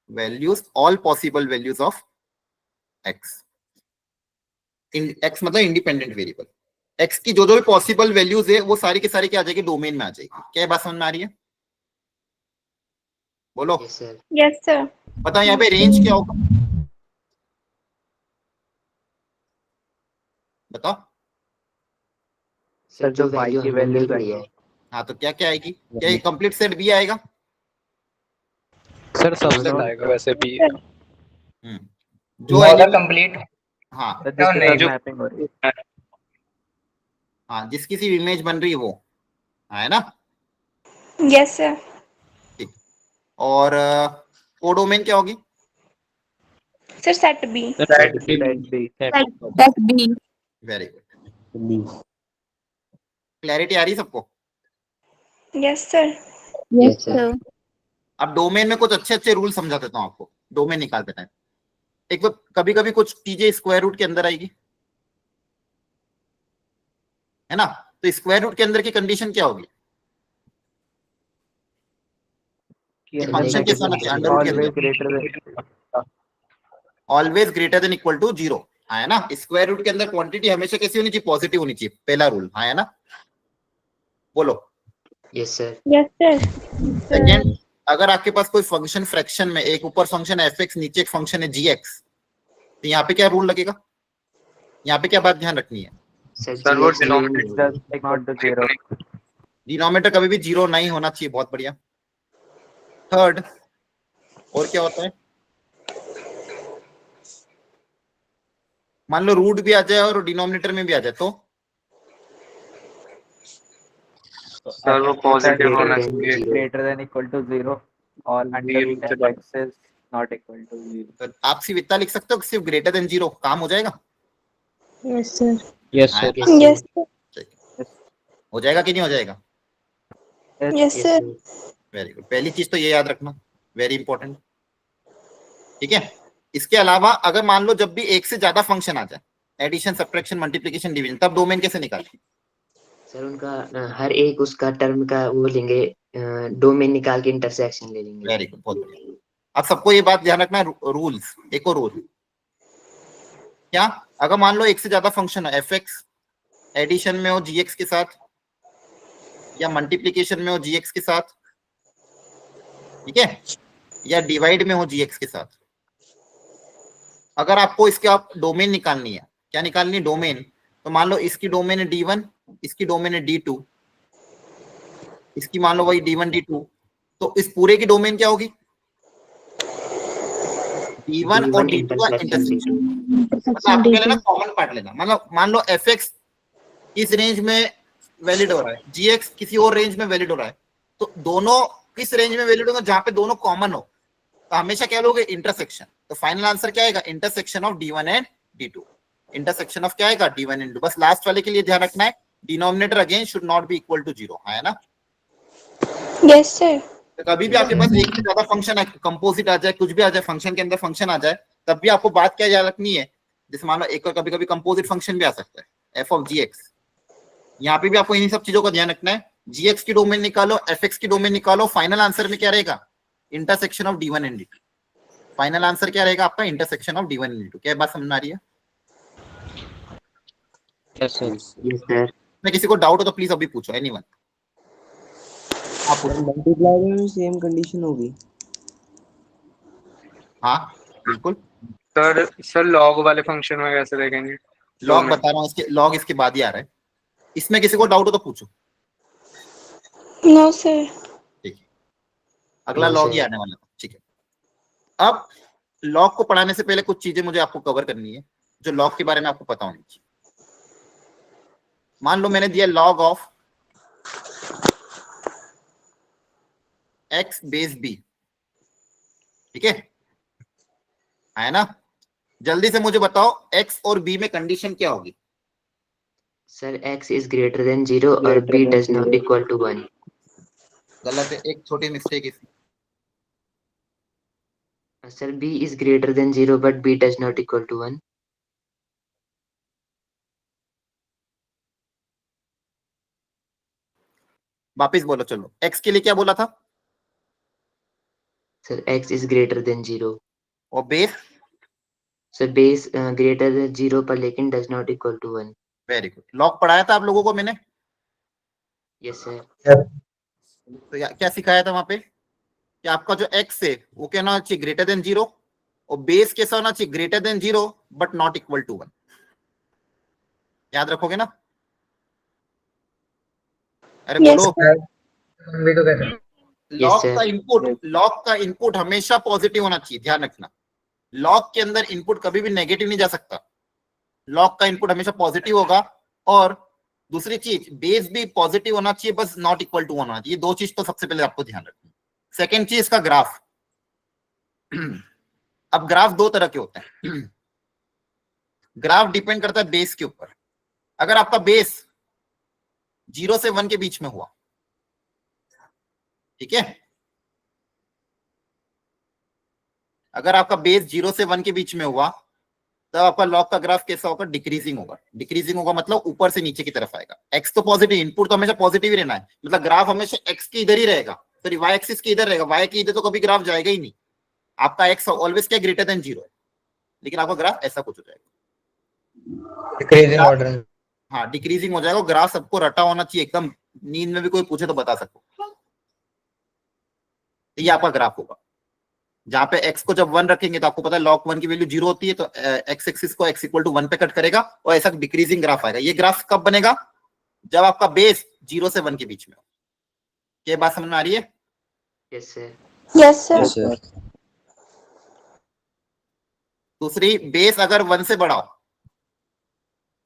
values, all possible values of x। x मतलब इंडिपेंडेंट वेरिएबल। x की जो भी पॉसिबल वैल्यूज है वो सारी की सारी क्या आ जाएगी? डोमेन में आ जाएगी। क्या बात समझ में आ रही है? बोलो। Yes sir. बताओ यहाँ पे रेंज क्या होगा? बताओ। सर जो वैल्यू हमने लिख ली है। हाँ तो क्या क्या आएगी? क्या ये कंप्लीट सेट बी आएगा? सर सबसेट सबसेट आएगा वैसे भी। जो मॉडल एलिमेंट, कंप्लीट हाँ जो हाँ जिसकी सी इमेज बन रही है वो, है ना? Yes sir. ठीक। और कोडोमेन क्या होगी? Sir set B. Set B. Very good. Clarity आ रही है सबको? Yes sir. Yes sir. अब डोमेन में कुछ अच्छे अच्छे रूल समझा देता हूँ आपको, डोमेन निकालते टाइम। एक तो कभी कभी कुछ चीजें स्क्वायर रूट के अंदर आएगी, है ना? तो स्क्वायर रूट के अंदर की कंडीशन क्या होगी? फंक्शन कैसा होना चाहिए अंडर रूट के अंदर? Always greater than equal to 0, है ना? स्क्वायर रूट के अंदर क्वांटिटी हमेशा कैसी होनी चाहिए? पॉजिटिव होनी चाहिए, पहला रूल, है ना? बोलो। Yes sir. Yes sir. Second, अगर आपके पास कोई फंक्शन फ्रैक्शन में, एक ऊपर फंक्शन है fx, नीचे एक फंक्शन है gx, तो यहाँ पे क्या रूल लगेगा? यहाँ पे क्या बात ध्यान रखनी है? सर वो डिनोमिनेटर डिनोमिनेटर कभी भी 0 नहीं होना चाहिए। बहुत बढ़िया। थर्ड, और क्या होता है? मान लो रूट भी आ जाए और डिनोमिनेटर में भी आ जाए तो सर वो पॉजिटिव होना चाहिए। ग्रेटर देन इक्वल टू 0 और under x is not equal to 0। तो आप सिर्फ इतना लिख सकते हो कि सिर्फ ग्रेटर देन 0, काम हो जाएगा? Yes sir. यस हाँ, सर। Yes sir. हो जाएगा कि नहीं हो जाएगा? Yes sir. Very good. पहली चीज तो ये याद रखना, वेरी इंपॉर्टेंट। ठीक है। इसके अलावा अगर मान लो जब भी एक से ज्यादा फंक्शन आ जाए, एडिशन, सब्ट्रैक्शन, मल्टीप्लिकेशन, डिवीजन, तब डोमेन कैसे निकालें? सर उनका हर एक उसका टर्म का वो लेंगे, डोमेन निकाल के इंटरसेक्शन ले लेंगे। वेरी गुड, बहुत बढ़िया। अब सबको ये बात ध्यान रखना, रूल्स, एक और रूल क्या? अगर मान लो एक से ज्यादा फंक्शन है, fx एडिशन में हो gx के साथ, या मल्टीप्लिकेशन में हो gx के साथ, ठीक है, या डिवाइड में हो gx के साथ, अगर आपको इसके आप डोमेन निकालनी है, क्या निकालनी है? डोमेन। तो मान लो इसकी डोमेन है d1, इसकी डोमेन है d2, इसकी मान लो वही d1 d2, तो इस पूरे की डोमेन क्या होगी? d1 और d2 का इंटरसेक्शन। मतलब आपको क्या लेना? कॉमन पार्ट लेना। मतलब मान लो fx इस रेंज में वैलिड हो रहा है, gx किसी और रेंज में वैलिड हो रहा है, तो दोनों किस रेंज में वैलिड होगा? जहां पे दोनों कॉमन हो, तो हमेशा क्या लोगे? इंटरसेक्शन। तो फाइनल आंसर क्या आएगा? Intersection of d1 and d2। Intersection of क्या आएगा? d1 and d2। बस लास्ट वाले के लिए ध्यान रखना है, denominator again should not be equal to 0, है ना? Yes sir. तो कभी भी आपके पास एक से ज्यादा फंक्शन है, कंपोजिट आ जाए, कुछ भी आ जाए, फंक्शन के अंदर फंक्शन आ जाए, तब भी आपको बात क्या याद रखनी है? जैसे मान लो एक कभी कभी कंपोजिट फंक्शन भी आ सकता है, f ऑफ gx। यहाँ पे भी आपको इन्हीं सब चीजों का ध्यान रखना है। gx की डोमेन निकालो, fx की डोमेन निकालो, फाइनल आंसर में क्या रहेगा? Intersection of d1 and d2। Final answer क्या रहेगा आपका? Intersection of d1 and d2। क्या बात समझ आ रही है? Yes sir. Yes sir. मैं किसी को डाउट हो तो प्लीज अभी पूछो, एनीवन। आप पूछो। मल्टीप्लाई में सेम कंडीशन होगी। हाँ बिल्कुल। सर लॉग वाले फंक्शन में कैसे देखेंगे? लॉग बता रहा हूँ, इसके लॉग इसके बाद ही आ रहा है। इसमें किसी को डाउट हो तो पूछो। No sir. ठीक है, अगला No, लॉग sir. ही आने वाला था। ठीक है, अब लॉग को पढ़ाने से पहले कुछ चीजें मुझे आपको कवर करनी है जो लॉग के बारे में आपको पता होनी चाहिए। मान लो मैंने दिया log of x base b, ठीक है ना? जल्दी से मुझे बताओ x और b में कंडीशन क्या होगी? Sir x is greater than 0 और b does not equal to 1। गलत है, एक छोटी मिस्टेक इसमें। Sir b is greater than 0 but b does not equal to 1। वापिस बोलो। चलो, x के लिए क्या बोला था? Sir x is greater than 0 और base? Sir base greater than 0 पर लेकिन does not equal to 1। Very good. Log पढ़ाया था आप लोगों को मैंने? Yes sir. तो क्या सिखाया था वहां पे कि आपका जो x है वो क्या होना चाहिए? ग्रेटर देन 0, और बेस कैसा होना चाहिए? Greater than 0 but not equal to 1। याद रखोगे ना? अरे Yes, बोलो। भी तो कहते हैं। Log sir. का इनपुट हमेशा पॉजिटिव होना चाहिए, ध्यान रखना। लॉग के अंदर इनपुट कभी भी नेगेटिव नहीं जा सकता, लॉग का इनपुट हमेशा पॉजिटिव होगा। और दूसरी चीज, बेस भी पॉजिटिव होना चाहिए, बस नॉट इक्वल टू होना चाहिए। दो चीज तो सबसे पहले आपको ध्यान रखनी। सेकेंड चीज का ग्राफ। अब ग्राफ दो तरह के होते हैं। ग्राफ डिपेंड करता है बेस के ऊपर। अगर आपका बेस 0 से 1 के बीच में हुआ, ठीक है, अगर आपका बेस 0 से 1 के बीच में हुआ, तब आपका लॉग का ग्राफ कैसा होगा? डिक्रीजिंग होगा। डिक्रीजिंग होगा मतलब ऊपर से नीचे की तरफ आएगा। एक्स तो पॉजिटिव, इनपुट तो हमेशा पॉजिटिव ही रहना है, मतलब ग्राफ हमेशा एक्स के इधर ही रहेगा, सॉरी वाई एक्सिस के इधर रहेगा। वाई के इधर तो कभी ग्राफ जाएगा ही नहीं। आपका एक्स ऑलवेज क्या ग्रेटर देन 0 है, लेकिन आपका ग्राफ ऐसा कुछ हो जाएगा, डिक्रीजिंग ऑर्डर। हाँ डिक्रीजिंग हो जाएगा। ग्राफ सबको रटा होना चाहिए एकदम, नींद में भी कोई पूछे तो बता सको। तो ये आपका ग्राफ होगा, जहां पे x को जब 1 रखेंगे तो आपको पता है log 1 की वैल्यू 0 होती है, तो x एक्सिस को x इक्वल टू 1 पे कट करेगा और ऐसा डिक्रीजिंग ग्राफ आएगा। ये ग्राफ कब बनेगा? जब आपका बेस 0 से 1 के बीच में हो। क्या बात समझ में आ रही है? Yes, sir. yes, sir. Yes, sir. दूसरी, बेस अगर 1 से बड़ा हो,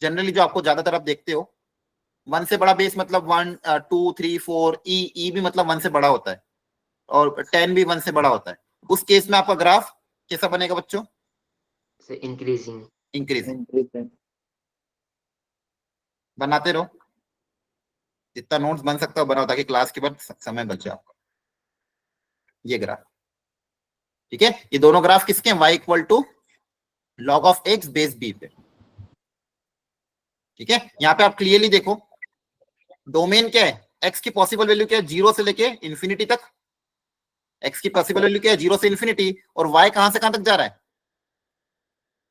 जनरली जो आपको ज्यादातर आप देखते हो 1 से बड़ा बेस मतलब 1 2 3 4, ई भी मतलब 1 से बड़ा होता है, और 10 भी 1 से बड़ा होता है। उस केस में आपका ग्राफ कैसा बनेगा बच्चों? So increasing. इंक्रीजिंग। बनाते रहो, जितना नोट्स बन सकता हो बनाओ, ताकि क्लास के बाद समय बच जाए आपका। ये ग्राफ, ठीक है, ये दोनों ग्राफ किसके हैं? y equal to log of x base b पे, ठीक है। यहाँ पे आप क्लियरली देखो, डोमेन क्या है? x की पॉसिबल वैल्यू क्या है? 0 से लेके इंफिनिटी तक। x की पॉसिबल वैल्यू क्या है? 0 से इंफिनिटी। और y कहां से कहां तक जा रहा है?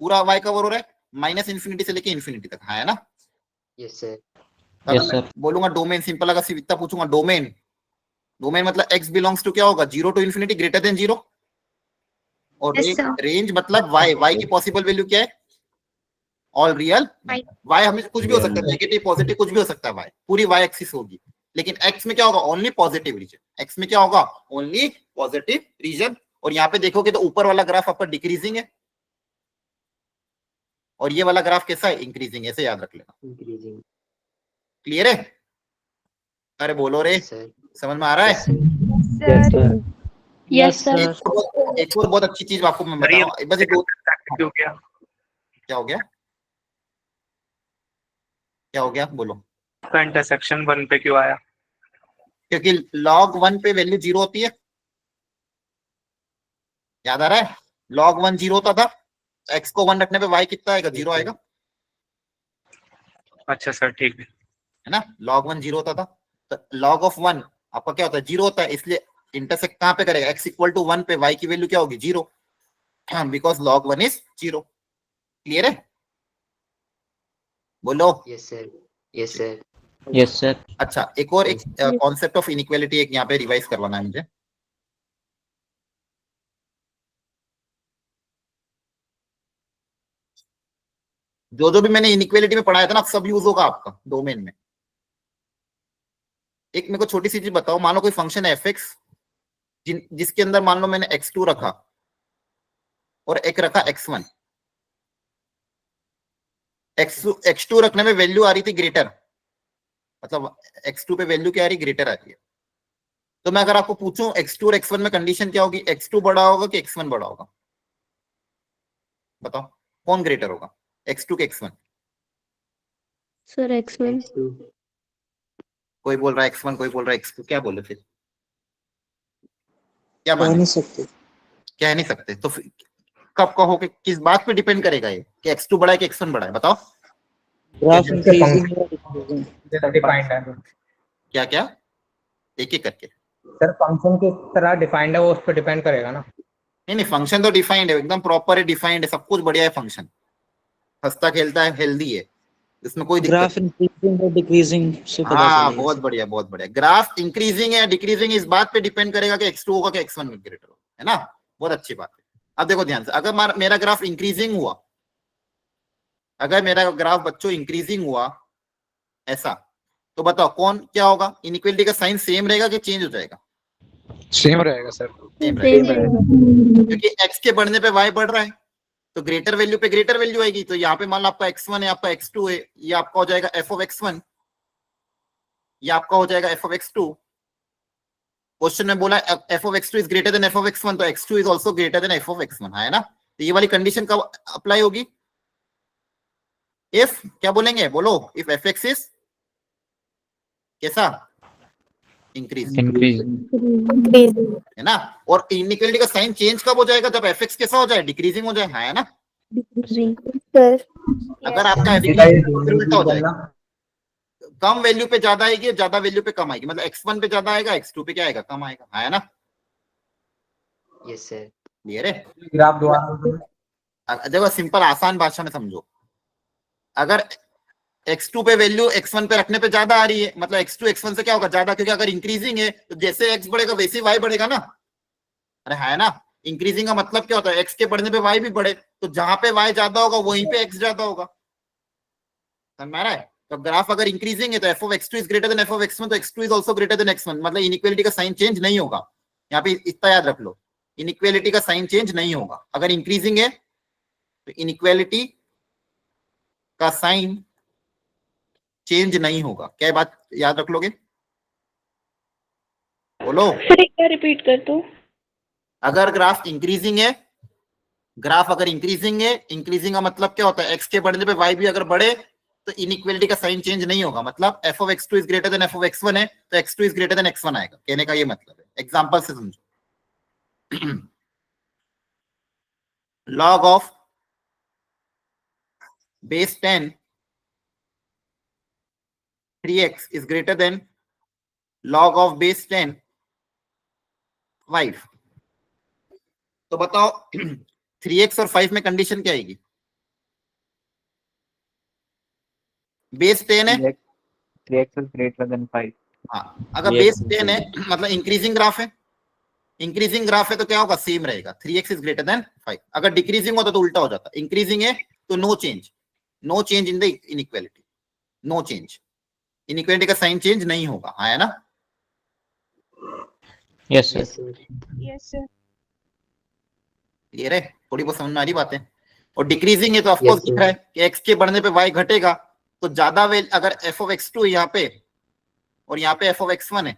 पूरा y कवर हो रहा है, माइनस इंफिनिटी से लेके इंफिनिटी तक, हाँ है ना? Yes, sir. अगर मैं बोलूंगा डोमेन, सिंपल अगर सिर्फ इतना पूछूंगा डोमेन, डोमेन मतलब x बिलोंग्स टू क्या होगा? 0 टू इंफिनिटी, ग्रेटर देन 0। और Yes, sir. रेंज मतलब y की पॉसिबल वैल्यू क्या है? All real Y. y हमें कुछ भी हो सकता है, नेगेटिव पॉजिटिव कुछ भी हो सकता है। y पूरी y एक्सिस होगी, लेकिन x में क्या होगा? Only positive reason. x में क्या होगा? Only positive region. और यहाँ पे देखोगे तो ऊपर वाला ग्राफ आपका डिक्रीजिंग है, और ये वाला ग्राफ कैसा है? इंक्रीजिंग। ऐसे याद रख लेना। Increasing. क्लियर है? अरे बोलो रे, Yes, sir. समझ में आ रहा Yes, है? sir. Yes, sir. एक और बहुत अच्छी चीज आपको मैं बताऊं, बस एक क्यों क्या? क्या हो गया? क्या हो गया बोलो? का इंटरसेक्शन 1 पे क्यों आया? क्योंकि log 1 पे वैल्यू 0 होती है, याद आ रहा है? log 1 0 होता था, x को 1 रखने पे y कितना आएगा? 0 आएगा, अच्छा सर ठीक है। है ना? log 1 0 होता था, तो log ऑफ 1 आपका क्या होता है? 0 होता है, इसलिए इंटरसेक्ट कहां पे करेगा? x इक्वल टू 1 पे y की वैल्यू क्या होगी? 0, बिकॉज log 1 इज 0। क्लियर है? बोलो। Yes, sir. Yes, sir. Yes, sir. अच्छा, एक और एक कॉन्सेप्ट ऑफ इनइक्वालिटी एक यहाँ पे रिवाइज करवाना है मुझे। जो जो भी मैंने इनइक्वालिटी में पढ़ाया था ना, सब यूज होगा आपका डोमेन में। एक मेरे को छोटी सी चीज बताओ, मान लो कोई फंक्शन है f(x), जिसके अंदर मान लो मैंने x2 रखा और एक रखा x1। x2 रखने में वैल्यू आ रही थी ग्रेटर, मतलब x2 पे वैल्यू क्या आ रही? ग्रेटर आ रही है। तो मैं अगर आपको पूछूं x2 और x1 में कंडीशन क्या होगी? x2 बड़ा होगा कि x1 बड़ा होगा? बताओ कौन ग्रेटर होगा, x2 के x1? Sir, X1. X2. कोई बोल रहा है x1, कोई बोल रहा है x2, क्या बोले फिर? क्या कह माने? नहीं सकते। कह नहीं सकते, तो फिर कब कहोगे? किस बात पे डिपेंड करेगा ये कि x2 बड़ा है कि x1 बड़ा है? बताओ। ग्राफ इंक्रीजिंग या डिक्रीजिंग। डिफाइंड है क्या क्या? एक एक करके। सर, फंक्शन किस तरह डिफाइंड है वो उस पर डिपेंड करेगा ना। नहीं, फंक्शन तो डिफाइंड है, एकदम प्रॉपर है, डिफाइंड है, सब कुछ बढ़िया है। फंक्शन हंसता खेलता है, हेल्दी है, इसमें कोई दिक्कत ग्राफ इंक्रीजिंग और डिक्रीजिंग से पता हाँ चलेगा। बहुत बढ़िया, बहुत बढ़िया। ग्राफ इंक्रीजिंग है डिक्रीजिंग इस बात पे डिपेंड करेगा कि x2 होगा कि x1 ग्रेटर होगा, है ना? बहुत अच्छी बात है। अब देखो ध्यान से, अगर मेरा ग्राफ इंक्रीजिंग हुआ, अगर मेरा ग्राफ बच्चों इंक्रीजिंग हुआ ऐसा, तो बताओ कौन क्या होगा, इनइक्वालिटी का साइन सेम रहेगा कि चेंज हो जाएगा? सेम रहेगा सर। सेम Same रहेगा, रहेगा। क्योंकि x के बढ़ने पे y बढ़ रहा है, तो ग्रेटर वैल्यू पे ग्रेटर वैल्यू आएगी। तो यहाँ पे मान लो आपका x1 है, आपका x2 है, ये आपका हो जाएगा f of x1, ये आपका हो जाएगा f of x2। क्वेश्चन में बोला f of x2 is greater than f of x1, तो x2 is also greater than f of x1, है ना? तो ये वाली कंडीशन कब अप्लाई होगी? इफ क्या बोलेंगे, बोलो, इफ fx इज कैसा, इंक्रीज, है ना? और इनइक्वालिटी का साइन चेंज कब हो जाएगा? जब fx कैसा हो जाए, डिक्रीजिंग हो जाए, है ना? सर अगर आपका उल्टा हो जाएगा, कम वैल्यू पे ज्यादा आएगी, ज्यादा वैल्यू पे कम आएगी, मतलब x1 पे ज्यादा आएगा, x2 पे क्या आएगा, कम आएगा, है ना? Yes sir. क्लियर है? ग्राफ दोबारा देखो सिंपल आसान भाषा में समझो, अगर x2 पे वैल्यू x1 पे रखने पे ज्यादा आ रही है, मतलब x2 x1 से क्या होगा, ज्यादा, क्योंकि अगर इंक्रीजिंग है तो जैसे x बढ़ेगा वैसे ही y बढ़ेगा ना। अरे है ना? इंक्रीजिंग का मतलब क्या होता है, x के बढ़ने पे y भी बढ़े, तो जहां पे y ज्यादा होगा वहीं पे x ज्यादा होगा, समझ में आ रहा है? तो ग्राफ अगर इंक्रीजिंग है तो f of x2 is greater than f of x1, तो x2 is also greater than x1, मतलब इनइक्वालिटी का साइन चेंज नहीं होगा। यहाँ पे इतना याद रख लो, इनइक्वालिटी का साइन चेंज नहीं होगा। अगर इंक्रीजिंग है तो इनइक्वालिटी का साइन चेंज नहीं होगा। क्या बात याद रख लोगे? बोलो। सर एक बार रिपीट कर दो। अगर ग्राफ इंक्रीजिंग है, ग्राफ अगर इंक्रीजिंग है, इंक्रीजिंग का मतलब क्या होता है, x के बढ़ने पे y भी अगर बढ़े तो इनइक्वालिटी का साइन चेंज नहीं होगा, मतलब f of x2 is greater than f of x1 है तो x2 is greater than x1 आएगा। कहने का ये मतलब है, एग्जांपल से समझो। log of base 10 3x is greater than log of base 10 5। तो बताओ 3x और 5 में कंडीशन क्या आएगी? बेस 10 है, 3x is greater than 5। हाँ, अगर बेस 10 है मतलब इंक्रीजिंग ग्राफ है, इंक्रीजिंग ग्राफ है तो क्या होगा, सेम रहेगा, 3x इज ग्रेटर देन 5। अगर डिक्रीजिंग होता तो उल्टा हो जाता, इंक्रीजिंग है तो no change, no change in the inequality, no change, inequality का साइन चेंज नहीं होगा, है ना? Yes yes sir. Sir. Yes sir. Clear है? थोड़ी बहुत समझ में आ रही बातें। और डिक्रीजिंग है तो ऑफ कोर्स Yes, दिख रहा है कि x के बढ़ने पे y घटेगा, तो ज्यादा अगर f of x2 यहाँ पे और यहाँ पे f of x1 है,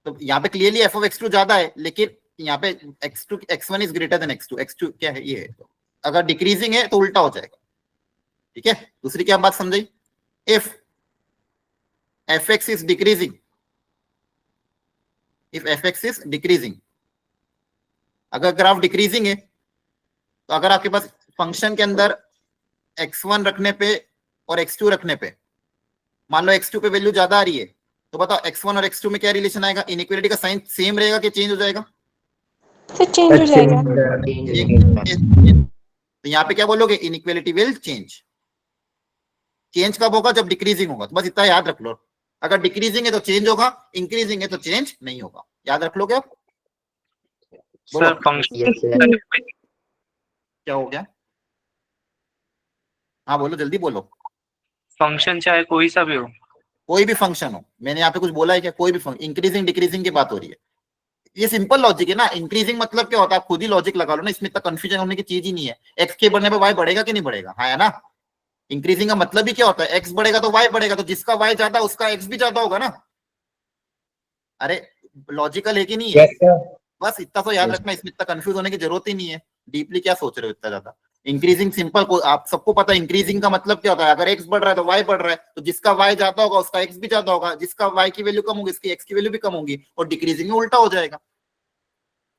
तो यहाँ पे क्लियरली f of x2 ज्यादा है, लेकिन यहाँ पे x1 is greater than x2, x2 क्या है, ये है। तो अगर डिक्रीजिंग है तो उल्टा हो जाएगा, ठीक है? दूसरी क्या बात समझाई, if fx is decreasing, if fx is decreasing, अगर ग्राफ डिक्रीजिंग है तो अगर आपके पास फंक्शन के अंदर x1 रखने पे और x2 रखने पे, मान लो x2 पे वैल्यू ज्यादा आ रही है, तो बताओ x1 और x2 में क्या रिलेशन आएगा, इनइक्वालिटी का साइन सेम रहेगा कि चेंज हो जाएगा? सर चेंज हो जाएगा। तो यहाँ पे क्या बोलोगे, इनइक्वालिटी विल चेंज। चेंज कब होगा, जब डिक्रीजिंग होगा। तो बस इतना याद रख लो, अगर डिक्रीजिंग है तो चेंज होगा, इंक्रीजिंग है तो चेंज नहीं होगा। याद रख लोगे आप? Sir function yes sir. क्या हो गया? हाँ बोलो, जल्दी बोलो। फंक्शन चाहे कोई सा भी हो, कोई भी फंक्शन हो, मैंने यहाँ पे कुछ बोला है क्या? कोई भी फंक्शन, इंक्रीजिंग डिक्रीजिंग की बात हो रही है, ये सिंपल लॉजिक है ना। इंक्रीजिंग मतलब क्या होता है, आप खुद ही लॉजिक लगा लो ना, इसमें इतना कंफ्यूजन होने की चीज ही नहीं है। एक्स के बढ़ने पे वाई बढ़ेगा कि नहीं बढ़ेगा, है ना? इंक्रीजिंग का मतलब ही क्या होता है, एक्स बढ़ेगा तो वाई बढ़ेगा, तो जिसका वाई ज्यादा उसका एक्स भी ज्यादा होगा ना। अरे लॉजिकल है कि नहीं है? बस इतना तो याद रखना, इसमें इतना कंफ्यूज होने की जरूरत ही नहीं है। डीपली क्या सोच रहे हो इतना ज्यादा? इंक्रीजिंग सिंपल को आप सबको पता है, इंक्रीजिंग का मतलब क्या होता है, अगर एक्स बढ़ रहा है तो वाई बढ़ रहा है, तो जिसका वाई ज्यादा होगा उसका एक्स भी ज्यादा होगा, जिसका वाई की वैल्यू कम होगी इसकी एक्स की वैल्यू भी कम होगी, और डिक्रीजिंग में उल्टा हो जाएगा।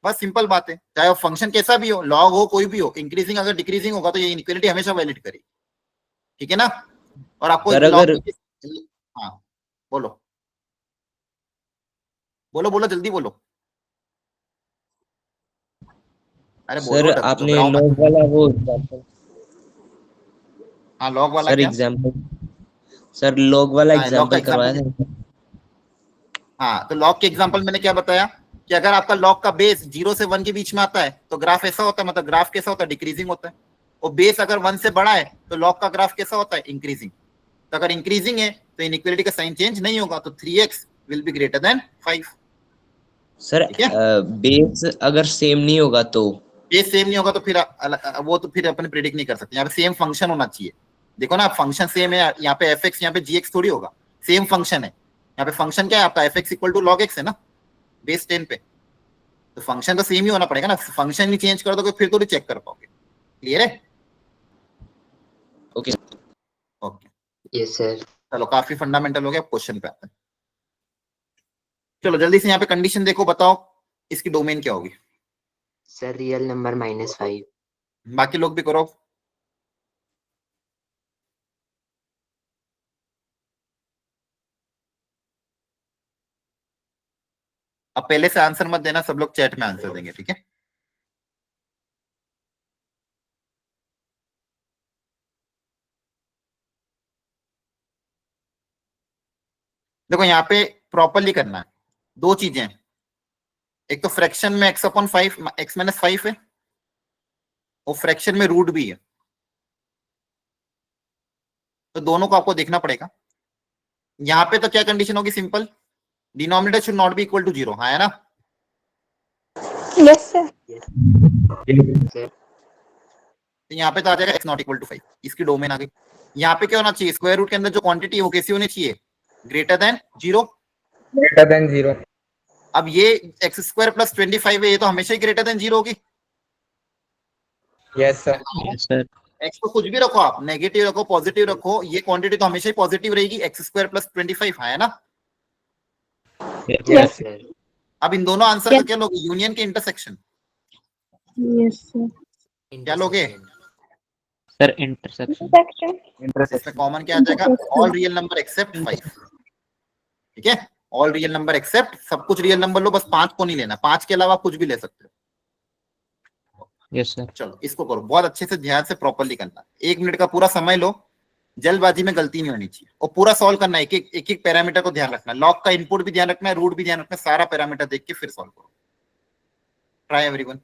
बस सिंपल बात है, चाहे वो फंक्शन कैसा भी हो, लॉग हो, कोई भी हो, इंक्रीजिंग अगर डिक्रीजिंग होगा तो ये इनइक्वालिटी हमेशा वैलिड करेगी, ठीक है ना? और आपको अगर हाँ बोलो बोलो बोलो, जल्दी बोलो। अरे सर बोलो, आपने घबराओ मत। लॉग वाला वो एग्जांपल, हाँ लॉग वाला सर क्या? एग्जांपल, सर लॉग वाला हाँ, लॉग का एग्जांपल करवाया एग्जांपल। था। हाँ तो लॉग के एग्जांपल मैंने क्या बताया कि अगर आपका लॉग का बेस 0 से 1 के बीच में आता है तो ग्राफ ऐसा होता है, मतलब ग्राफ कैसा होता है, डिक्रीजिंग होता है। और बेस अगर 1 से बड़ा है तो लॉग का ग्राफ कैसा होता है? इंक्रीजिंग। तो अगर इंक्रीजिंग है तो इनइक्वालिटी का साइन चेंज नहीं होगा, तो 3x will be greater than 5। Sir ठीक है, बेस अगर सेम नहीं होगा तो ये सेम नहीं होगा तो फिर वो तो फिर अपन प्रिडिक्ट नहीं कर सकते। यहाँ पे सेम फंक्शन होना चाहिए। देखो ना, फंक्शन सेम है, यहाँ पे fx, यहाँ पे gx थोड़ी होगा, सेम फंक्शन है। यहाँ पे फंक्शन क्या है आपका? fx equal to log x है ना, बेस 10 पे, तो फंक्शन तो सेम ही होना पड़ेगा ना। फंक्शन नहीं चेंज कर दोगे फिर तो नहीं चेक कर पाओगे। क्लियर है? Okay okay, yes sir. चलो काफी फंडामेंटल हो गया, क्वेश्चन पे आते हैं। चलो जल्दी से यहाँ पे कंडीशन देखो, बताओ इसकी डोमेन क्या होगी। Sir real number -5। बाकी लोग भी करो। अब पहले से आंसर मत देना, सब लोग चैट में आंसर देंगे, ठीक है? देखो यहाँ पे प्रॉपरली करना है, दो चीजें हैं। एक तो फ्रैक्शन में x/5 x-5 है, और फ्रैक्शन में रूट भी है, तो दोनों को आपको देखना पड़ेगा। यहाँ पे तो क्या कंडीशन होगी? Simple, denominator should not be equal to 0, हाँ है ना? Yes sir. सर तो यहाँ पे तो आ जाएगा x नॉट इक्वल टू 5, इसकी डोमेन आ गई। यहाँ पे क्या होना चाहिए? स्क्वायर रूट के अंदर जो क्वांटिटी है वो कैसी होनी चाहिए? Greater than 0। Greater than 0। अब ये x² + 25 है, ये तो हमेशा ही ग्रेटर देन 0 होगी। Yes sir. सर x को कुछ भी रखो आप, नेगेटिव रखो, पॉजिटिव रखो, ये क्वांटिटी तो हमेशा ही पॉजिटिव रहेगी। x² + 25 है ना? Yes sir. अब इन दोनों आंसर का क्या लोगे? यूनियन के इंटरसेक्शन। Yes sir. क्या लोगे? Sir intersection. इंटरसेक्शन। इसमें कॉमन क्या आ जाएगा? All real number except 5। ठीक है, ऑल रियल नंबर एक्सेप्ट, सब कुछ रियल नंबर लो, बस 5 को नहीं लेना, 5 के अलावा कुछ भी ले सकते हो। Yes sir. चलो इसको करो, बहुत अच्छे से ध्यान से प्रॉपरली करना। 1 मिनट का पूरा समय लो, जल्दबाजी में गलती नहीं होनी चाहिए, और पूरा सॉल्व करना है। एक एक पैरामीटर को ध्यान रखना, लॉग का इनपुट भी ध्यान रखना है, रूट भी ध्यान रखना है, सारा पैरामीटर देख के फिर सॉल्व करो। Try everyone.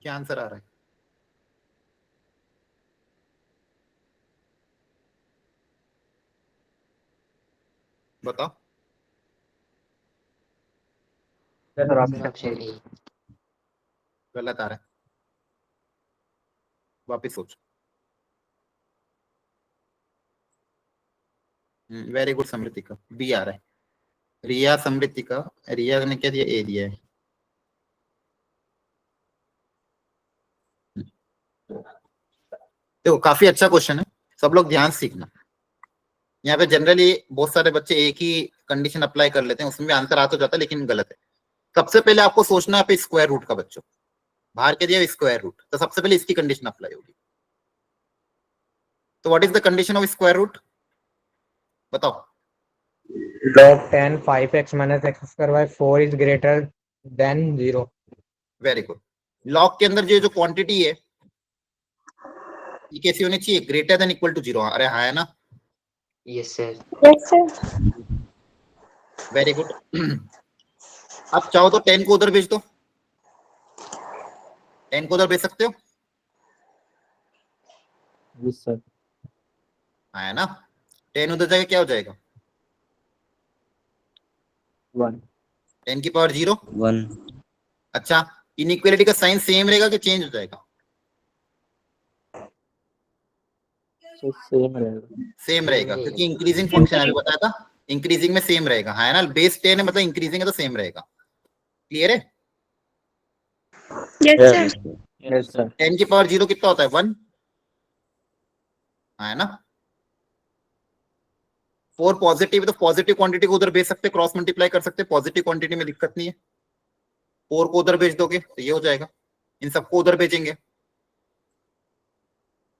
क्या आंसर आ रहा है? बताओ। Sir option A. गलत आ रहा है, वापिस सोचो। वेरी गुड समृतिका, बी आ रहा है। रिया समृतिका, रिया ने क्या दिया? ए दिया है। देखो काफी अच्छा क्वेश्चन है, सब लोग ध्यान से सीखना। यहाँ पे जनरली बहुत सारे बच्चे एक ही कंडीशन अप्लाई कर लेते हैं, उसमें भी आंसर आ तो जाता है, लेकिन गलत है। सबसे पहले आपको सोचना है पे स्क्वायर रूट का, बच्चों बाहर के दिया स्क्वायर रूट, तो सबसे पहले इसकी कंडीशन अप्लाई होगी। तो what is the condition of square root? बताओ। log 10 5x minus x square by 4 is greater than 0. Very good. Log के अंदर जो क्वांटिटी है, ये कैसी होनी चाहिए, ग्रेटर देन इक्वल टू 0। अरे हाँ है ना, yes sir. Yes, sir. Very good. अब चाहो तो 10 को उधर भेज दो, 10 को उधर भेज सकते हो, यस सर। हाँ है ना। 10 उधर जाएगा क्या हो जाएगा, 1 10 की पावर 0। 1 अच्छा, इनइक्वालिटी का साइन सेम रहेगा कि चेंज हो जाएगा, सर सेम रहेगा। सेम रहेगा क्योंकि इंक्रीजिंग फंक्शन अभी बताया था, इंक्रीजिंग में सेम रहेगा, है ना। बेस 10 है मतलब इंक्रीजिंग है तो सेम रहेगा। क्लियर है। Yes, sir. Yes sir. 10 की पावर 0 कितना होता है, 1, है ना। 4 पॉजिटिव है तो पॉजिटिव क्वांटिटी को उधर भेज सकते, क्रॉस मल्टीप्लाई कर सकते, पॉजिटिव क्वांटिटी में दिक्कत नहीं है। 4 को उधर भेज दोगे तो ये हो जाएगा, इन सबको उधर भेजेंगे,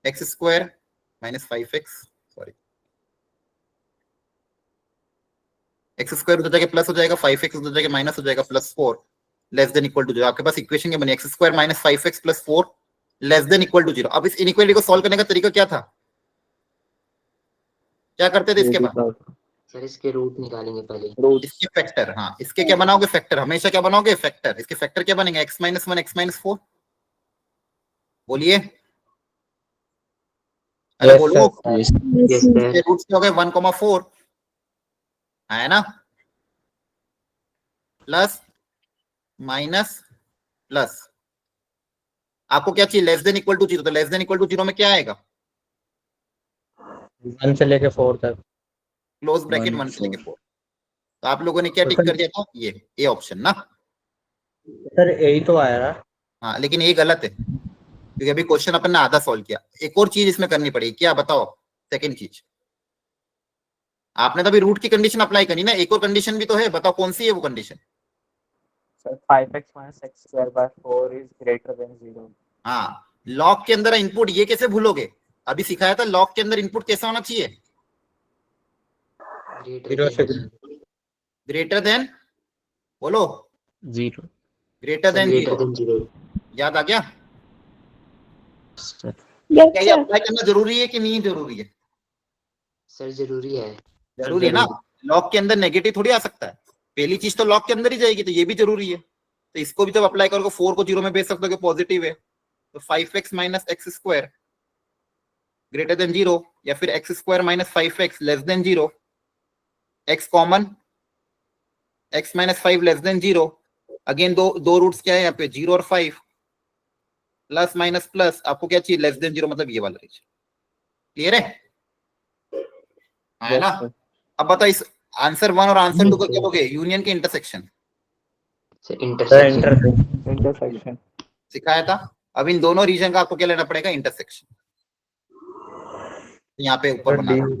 x square minus 5x, sorry x square उधर जाके प्लस हो जाएगा, 5x उधर जाके माइनस हो जाएगा, +4 लेस देन इक्वल टू 0। आपके पास इक्वेशन क्या बनी, x square minus 5x + 4 less than equal to 0। अब इस इनइक्वालिटी को सॉल्व करने का तरीका क्या था, क्या करते थे इसके बाद, सर इसके रूट निकालेंगे पहले। इसके फैक्टर, हाँ इसके क्या बनाओगे फैक्टर, हमेशा क्या बनाओगे फैक्टर। इसके फैक्टर क्या बनेंगे, x - 1 x - 4। बोलिए, अरे यस बोलो, sir. Yes Yes, sir. Sir. इसके रूट्स क्या हो गए 1,4, है ना, प्लस माइनस प्लस। आपको क्या चाहिए, लेस देन इक्वल टू 0, तो लेस देन इक्वल टू 0 में क्या आएगा, 1 से लेके 4 तक। क्लोज ब्रैकेट 1 से लेके 4। तो आप लोगों ने क्या तो टिक सर- कर दिया था, ये ए ऑप्शन ना। सर यही तो आया ना। हाँ लेकिन ये गलत है क्योंकि अभी क्वेश्चन अपन ने आधा सॉल्व किया, एक और चीज इसमें करनी पड़ेगी, क्या बताओ। सेकंड चीज, आपने तो अभी रूट की कंडीशन अप्लाई करी ना, एक और कंडीशन भी तो है, बताओ कौन सी है वो condition. Sir 5x - x²/4 is greater than 0। हाँ, लॉग के अंदर इनपुट, ये कैसे भूलोगे, अभी सिखाया था लॉग के अंदर इनपुट कैसा होना चाहिए, जीरो से ग्रेटर देन, बोलो 0 ग्रेटर देन ग्रेटर 0। देन 0। याद आ गया, सर। Yes, क्या ये sir. अप्लाई करना जरूरी है कि नहीं जरूरी है, सर जरूरी है। जरूरी है ना। लॉग के अंदर नेगेटिव थोड़ी आ सकता है, पहली चीज तो लॉग के अंदर ही जाएगी, तो ये भी जरूरी है। तो इसको भी जब अप्लाई करोगे 4 को 0 में भेज सकते हो कि पॉजिटिव है, तो 5x - x² ग्रेटर देन 0, या फिर x² - 5x less than 0, x common, x - 5 less than 0। Again दो दो रूट्स क्या है यहाँ पे, 0 और 5, प्लस माइनस प्लस, आपको क्या चाहिए, लेस देन 0 मतलब ये वाला रीजन। क्लियर है ना। अब बताओ इस आंसर 1 और आंसर 2 को क्या लोगे, यूनियन के इंटरसेक्शन सर इंटरसेक्शन। इंटरसेक्शन। सिखाया था। अब इन दोनों रीजन का आपको क्या लेना पड़ेगा, इंटरसेक्शन। यहाँ पे ऊपर बना रहा हूं।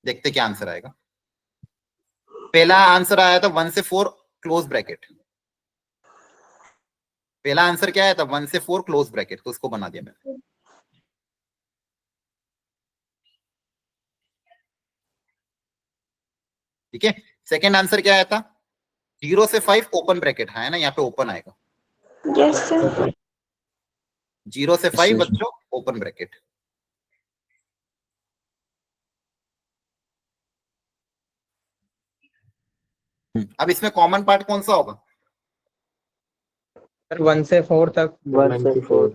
देखते क्या आंसर आएगा। पहला आंसर आया था 1 से 4 क्लोज ब्रैकेट, पहला आंसर क्या आया था 1 से 4 क्लोज ब्रैकेट, तो उसको बना दिया मैंने। ठीक है, सेकंड आंसर क्या आया था, 0 से 5 ओपन ब्रैकेट, है ना, यहाँ पे ओपन आएगा, Yes, sir. 0 से 5 बच्चों ओपन ब्रैकेट। अब इसमें कॉमन पार्ट कौन सा होगा, सर 1 से 4 तक। 1 से 4।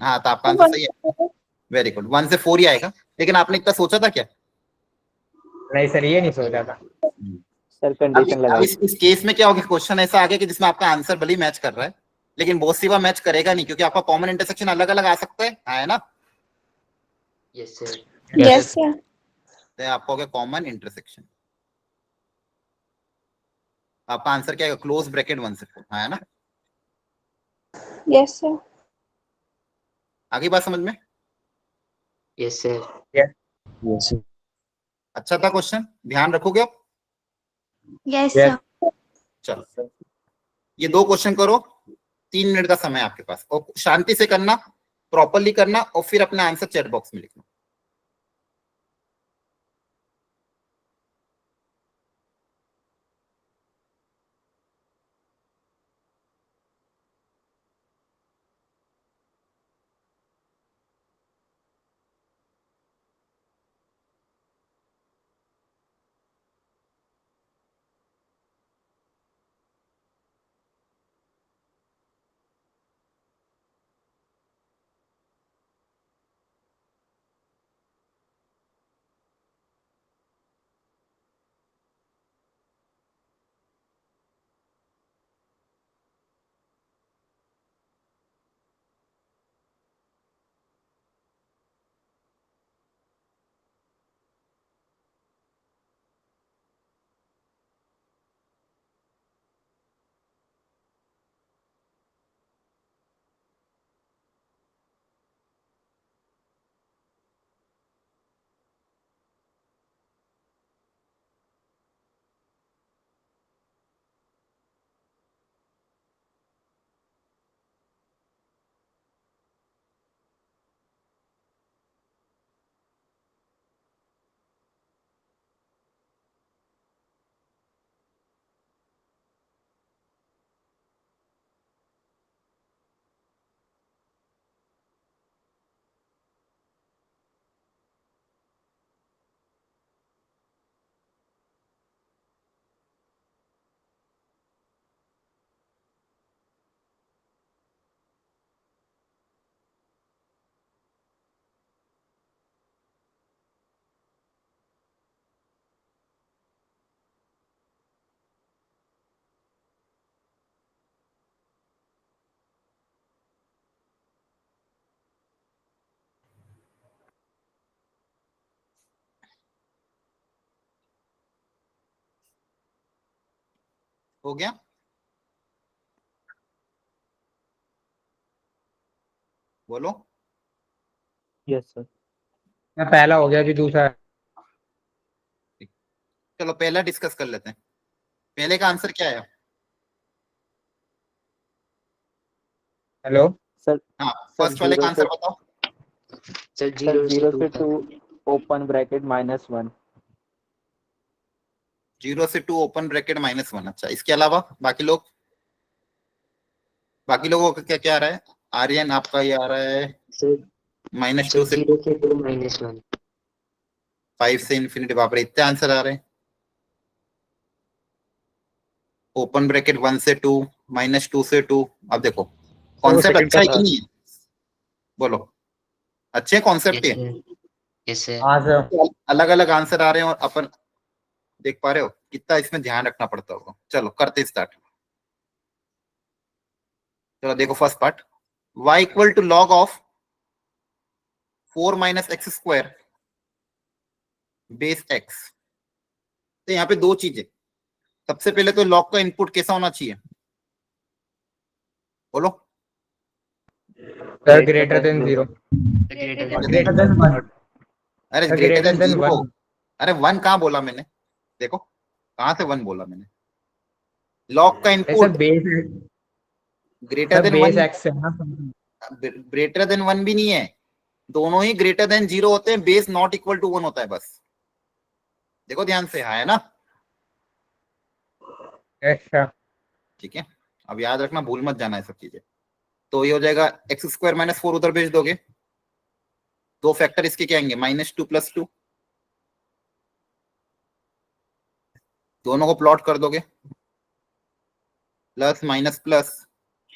हाँ तो आपका आंसर सही है, वेरी गुड, 1 से 4 ही आएगा। लेकिन आपने इतना सोचा था क्या, नहीं सर ये नहीं सोचा था। सर अब कंडीशन अब लगाई। इस केस में क्या होगा, क्वेश्चन ऐसा आ गया कि जिसमें आपका आंसर भले मैच कर रहा है लेकिन बहुत सी बार मैच करेगा नहीं, क्योंकि आपका कॉमन इंटरसेक्शन अलग अलग आ सकता है ना। Yes sir. Yes, sir. तो आपका हो गया कॉमन इंटरसेक्शन, आपका आंसर क्या है, क्लोज ब्रैकेट 1 से 4, है ना। Yes, sir. आगे बात समझ में, यस सर। यस अच्छा था क्वेश्चन, ध्यान रखोगे अब। Yes, Yes. sir. चलो ये 2 क्वेश्चन करो, 3 मिनट का समय आपके पास, और शांति से करना, प्रॉपरली करना, और फिर अपना आंसर चैट बॉक्स में लिखना। हो गया? बोलो। Yes sir. पहला हो गया, अभी दूसरा। चलो पहला डिस्कस कर लेते हैं। पहले का आंसर क्या है? हेलो सर हाँ, सर फर्स्ट वाले का 0 आंसर से बताओ। सर सर 0 से 0 2 से तक 2 ओपन ब्रैकेट -1। 0 से 2 ओपन ब्रैकेट -1। अच्छा, इसके अलावा बाकी लोग, बाकी लोगों का क्या क्या आ रहा है? आर्यन आपका ये आ रहा है सर -2 से 0 से 2 -1। 5 से इंफिनिटी। बाप रे, इतने आंसर आ रहे हैं। ओपन ब्रैकेट 1 से 2, -2 से 2। अब देखो कॉन्सेप्ट सेकंड अच्छा है का कि था। नहीं है? बोलो, अच्छे कॉन्सेप्ट यस है। Sir, yes sir. हाँ सर। अलग अलग आंसर आ रहे हैं और अपन देख पा रहे हो कितना इसमें ध्यान रखना पड़ता होगा। चलो करते स्टार्ट। चलो देखो first part, y equal to log of 4 - x² base x। तो यहाँ पे दो चीजें। सबसे पहले तो लॉग का इनपुट कैसा होना चाहिए? बोलो। Sir greater than 0। Greater then 1। अरे ग्रेटर देन 0। अरे 1 कहाँ बोला मैंने? देखो कहां से 1 बोला मैंने? लॉग का sir input base greater sir than base 1। X है ना। ग्रेटर देन 1 भी नहीं है, दोनों ही ग्रेटर देन 0 होते हैं। बेस नॉट इक्वल टू 1 होता है बस। देखो ध्यान से, हाँ है ना? अच्छा ठीक है, अब याद रखना, भूल मत जाना है सब चीजें। तो ये हो जाएगा x² - 4 उधर भेज दोगे। दो फैक्टर इसके क्या आएंगे? -2 + 2। दोनों को प्लॉट कर दोगे, प्लस माइनस प्लस,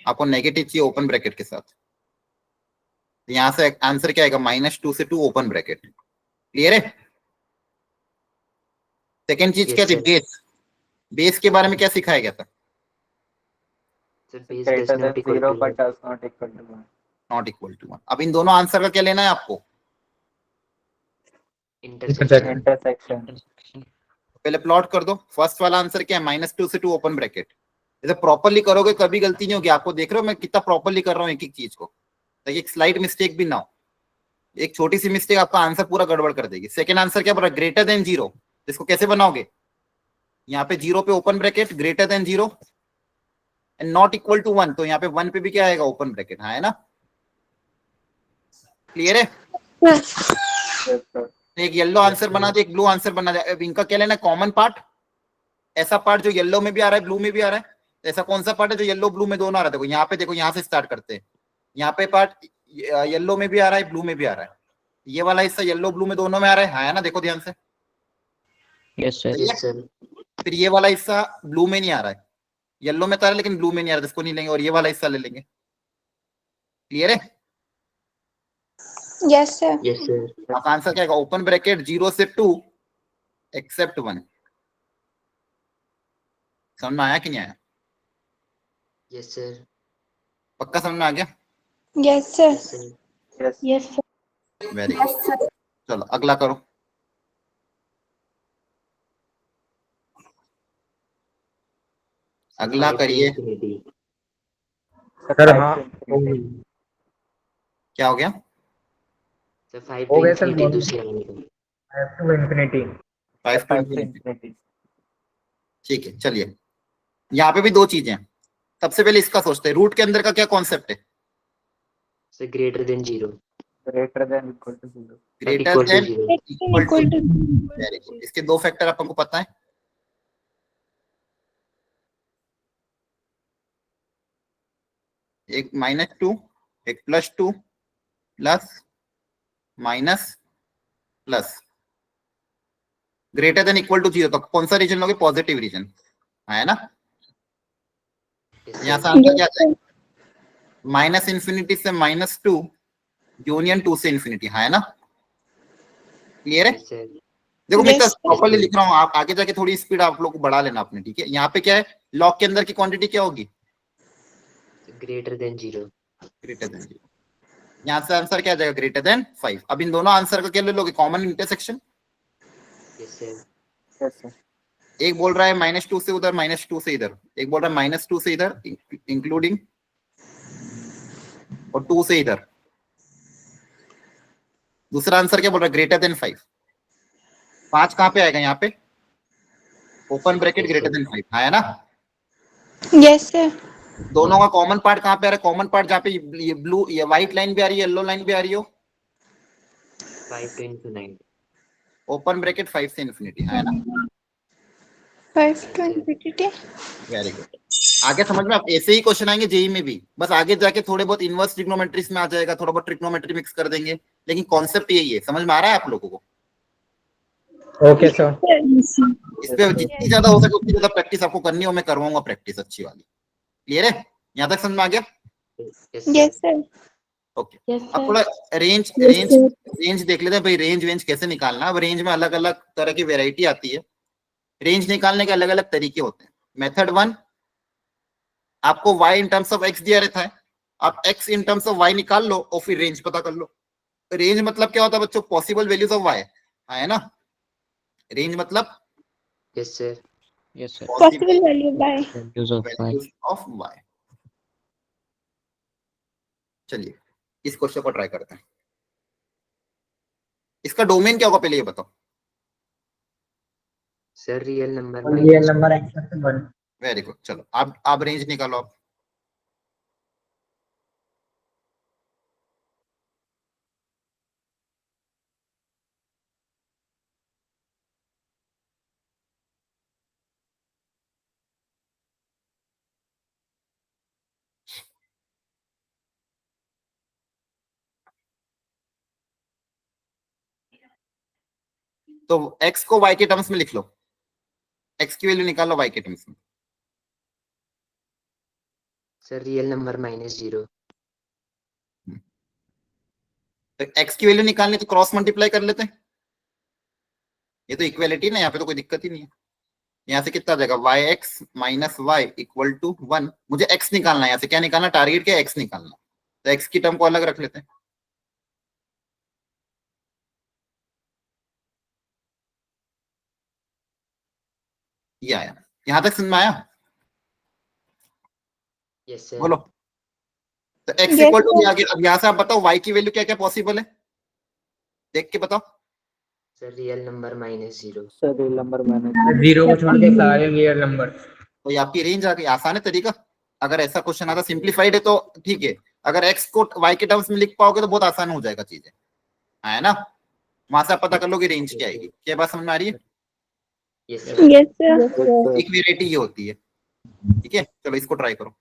आपको नेगेटिव चाहिए ओपन ब्रैकेट के साथ। यहां से आंसर क्या आएगा? -2 से 2 ओपन ब्रैकेट। क्लियर है? सेकेंड चीज क्या यस थी? सर। बेस। बेस के बारे में क्या सिखाया गया था? Sir base greater does than not equal 0 to but does not equal to 1। Not equal to 1। अब इन दोनों आंसर का क्या लेना है आपको? इंटरसेक्शन। इंटरसेक्शन। पहले प्लॉट कर दो। फर्स्ट वाला आंसर क्या है? -2 से 2 ओपन ब्रैकेट। जैसे प्रॉपरली करोगे कभी गलती नहीं होगी। आपको देख रहे हो मैं कितना प्रॉपरली कर रहा हूँ एक एक चीज को, ताकि एक स्लाइट मिस्टेक भी ना हो। एक छोटी सी मिस्टेक आपका आंसर पूरा गड़बड़ कर देगी। सेकंड आंसर क्या बोला? Greater than 0। इसको कैसे बनाओगे? यहाँ पे 0 पे open bracket, greater than 0 and not equal to 1। तो यहाँ पे 1 पे भी क्या आएगा? Open bracket. हाँ है ना? क्लियर है? Yes sir. एक येलो आंसर बना दे, एक ब्लू आंसर बना दे। अब इनका क्या लेना? Common part. ऐसा पार्ट जो येलो में भी आ रहा है ब्लू में भी आ रहा है। ऐसा कौन सा पार्ट है जो येलो ब्लू में दोनों आ रहा है? देखो यहाँ पे, देखो यहाँ से स्टार्ट करते हैं। यहाँ पे पार्ट येलो में भी आ रहा है, ब्लू में भी आ रहा है। ये वाला हिस्सा येलो ब्लू में दोनों में आ रहा है। हाँ है ना? देखो ध्यान से। Yes sir. Yes sir. फिर ये वाला हिस्सा ब्लू में नहीं आ रहा है, येलो में तो आ रहा है लेकिन ब्लू में नहीं आ रहा, इसको नहीं लेंगे और ये वाला हिस्सा ले लेंगे। क्लियर है? Yes, sir. Yes sir. आपका आंसर क्या आएगा? ओपन ब्रैकेट 0 से 2 एक्सेप्ट 1। समझ में आया कि नहीं आया? Yes sir. पक्का समझ में आ गया? Yes, sir. Yes sir. Yes. Yes, sir. Very good. चलो अगला करो। अगला 5 to करिए। infinity। सर हाँ क्या हो गया? सर 5 हो to गया सर। infinity दूसरे वाले का। 5 to infinity। 5 to 5 से infinity। इंफिनिटी। ठीक है, चलिए यहाँ पे भी दो चीजें हैं। सबसे पहले इसका सोचते हैं, रूट के अंदर का क्या कॉन्सेप्ट है? Sir greater than 0। Greater than equal to 0। Greater equal to than 0। Equal to. Equal to. Very good. इसके दो फैक्टर आपको पता है? एक -2, एक +2, plus minus plus. Greater than equal to 0 तो कौन सा रीजन लोगे? Positive region. है ना? यस यहाँ से सर। आंसर क्या Yes, आता है? sir. -इंफिनिटी से -2 यूनियन 2 से इंफिनिटी। है ना? क्लियर है? Yes sir. देखो मैं Yes, sir. प्रॉपरली लिख रहा हूँ, आप आगे जाके थोड़ी स्पीड आप लोग को बढ़ा लेना अपने। ठीक है? यहाँ पे क्या है? लॉग के अंदर की क्वांटिटी क्या होगी? Greater than 0। Greater than 0। यहाँ से आंसर क्या आ जाएगा? Greater than 5। अब इन दोनों आंसर का क्या ले लोगे? Common intersection. Yes sir. Yes sir. एक बोल रहा है -2 से उधर, -2 से इधर, एक बोल रहा है -2 से इधर इंक्लूडिंग, और 2 से इधर। दूसरा आंसर क्या बोल रहा है? Greater than 5। 5 कहां पे आएगा? यहाँ पे open bracket Yes, greater sir. Than 5 है ना। Yes, sir. दोनों का कॉमन पार्ट कहां पे आ रहा है? कॉमन पार्ट जहाँ पे ये ब्लू, ये व्हाइट लाइन भी आ रही है, येलो लाइन भी आ रही हो, 5 to infinity. ओपन ब्रैकेट 5 से इंफिनिटी है ना। 5 to infinity. Very good. आगे समझ में, आप ऐसे ही क्वेश्चन आएंगे जेई में भी, बस आगे जाके थोड़े बहुत इनवर्स ट्रिग्नोमेट्रीज में आ जाएगा, थोड़ा बहुत ट्रिग्नोमेट्री मिक्स कर देंगे, लेकिन कॉन्सेप्ट यही है। समझ में आ रहा है आप लोगों को? Okay, sir. Yes, sir. इस पे जितनी ज्यादा हो सके उतनी ज्यादा प्रैक्टिस आपको करनी हो, मैं करवाऊंगा प्रैक्टिस अच्छी वाली। क्लियर है? यहाँ तक समझ में आ गया? Yes, sir. Yes, sir. Okay. Yes, अब sir. थोड़ा range Yes, range sir. Range देख लेते हैं भाई, रेंज कैसे निकालना। अब रेंज में अलग अलग तरह की वेराइटी आती है, रेंज निकालने के अलग अलग तरीके होते हैं। मेथड 1, आपको y in terms of x दिया रहता है, आप x in terms of y निकाल लो और फिर रेंज पता कर लो। रेंज मतलब क्या होता है बच्चों? पॉसिबल वैल्यूज ऑफ y है ना। रेंज मतलब Yes, sir. Yes, sir. Possible value by. Values of y. Values of y। चलिए इस क्वेश्चन को ट्राई करते हैं। इसका डोमेन क्या होगा पहले ये बताओ। Sir, real number Real minus number x plus 1. Very good. चलो आप रेंज निकालो आप। तो x को y के टर्म्स में लिख लो, x की वैल्यू निकालो y के टर्म्स में। Sir, real number minus 0. तो x की वैल्यू निकालनी तो क्रॉस मल्टीप्लाई कर लेते हैं, ये तो इक्वेलिटी ना, यहाँ पे तो कोई दिक्कत ही नहीं है। यहाँ से कितना आ जाएगा? yx minus y equal to 1। मुझे x निकालना है, यहाँ से क्या निकालना? टारगेट क्या? x निकालना। तो x की टर्म को अलग रख लेते हैं। ये आया। यहाँ तक समझ में आया? Yes, sir. बोलो। तो x Yes, equal to sir. आ गया। अब यहाँ से आप बताओ y की वैल्यू क्या क्या पॉसिबल है, देख के बताओ। Sir, real number minus 0. Sir, real number minus 0 को छोड़ के सारे रियल नंबर। तो ये आपकी रेंज आ गई। आसान है तरीका। अगर ऐसा क्वेश्चन आता सिंप्लीफाइड है तो ठीक है, अगर x को y के टर्म्स में लिख पाओगे तो बहुत आसान हो जाएगा चीजें, है ना। वहां से आप पता कर लो कि रेंज क्या आएगी। क्या बात समझ में आ रही है? Yes, sir. Yes, sir. sir. एक वेराइटी ये होती है। ठीक है, चलो इसको ट्राई करो।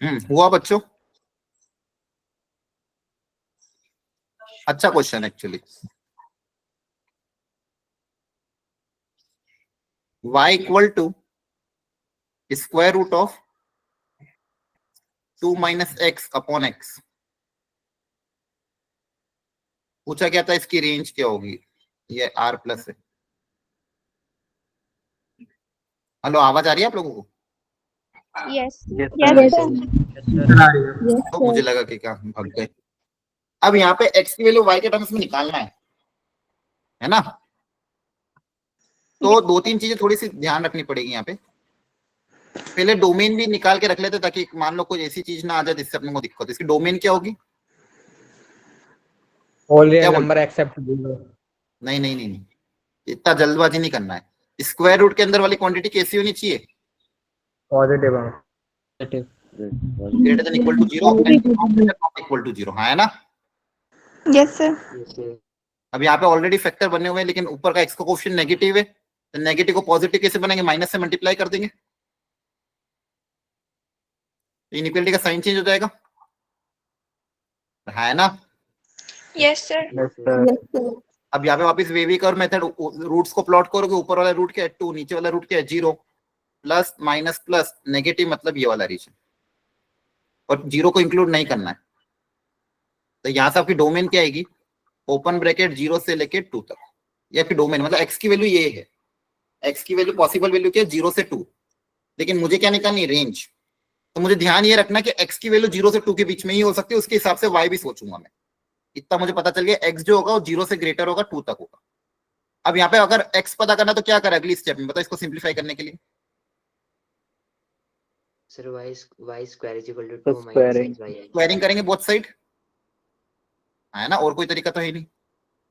हुआ बच्चों? अच्छा question actually. y equal to square root of 2 minus x upon x. पूछा क्या था इसकी रेंज क्या होगी? ये r प्लस है। हेलो, आवाज आ रही है आप लोगों को? Yes. Yes, Yes, sir. sir. Yes, sir. Yes, तो मुझे लगा कि क्या हम भाग गए। अब यहाँ पे x की वैल्यू y के टर्म्स में निकालना है ना? तो दो तीन चीजें थोड़ी सी ध्यान रखनी पड़ेगी यहाँ पे। पहले डोमेन भी निकाल के रख लेते ताकि मान लो कोई ऐसी चीज ना आ जाए जिससे अपने को दिक्कत हो। इसकी डोमेन क्या होगी? All क्या real बोल? number except 0. नहीं नहीं नहीं नहीं, इतना जल्दबाजी नहीं करना है। स्क्वायर रूट के अंदर वाली क्वांटिटी कैसी होनी चाहिए? Positive. Positive. Greater than equal to 0 and not equal to 0। हाँ है ना? Yes, sir. Yes, sir. अब यहाँ पे ऑलरेडी फैक्टर बने हुए हैं, लेकिन ऊपर का x का कोएफिशिएंट नेगेटिव है, तो नेगेटिव को पॉजिटिव कैसे बनाएंगे? माइनस से मल्टीप्लाई कर देंगे, इनइक्वालिटी का साइन चेंज हो जाएगा। है ना? Yes, sir. Yes, sir. yes, sir. अब यहाँ पे वापस वेवी कर्व मेथड, रूट्स को प्लॉट करोगे, ऊपर वाला रूट क्या है 2, नीचे वाला रूट क्या है 0, प्लस माइनस प्लस नेगेटिव मतलब ये वाला रीजन, और 0 को इंक्लूड नहीं करना है। तो यहाँ से आपकी डोमेन क्या आएगी? ओपन ब्रैकेट 0 से लेके 2 तक। या फिर डोमेन मतलब x की वैल्यू ये है, x की वैल्यू पॉसिबल वैल्यू क्या है 0 से 2, लेकिन मुझे क्या निकालनी है? रेंज। तो मुझे ध्यान ये रखना कि x की वैल्यू 0 से 2 के बीच में ही हो सकती है, उसके हिसाब से y भी सोचूंगा मैं। इतना मुझे पता चल गया, x जो होगा वो 0 से ग्रेटर होगा 2 तक होगा। अब यहाँ पे अगर x पता करना तो क्या करें अगली स्टेप में? बताओ इसको सिंप्लीफाई करने के लिए। Sir, y square is equal to So 2 minus squaring. x by x. Squaring करेंगे बोथ साइड, है ना? और कोई तरीका तो है नहीं।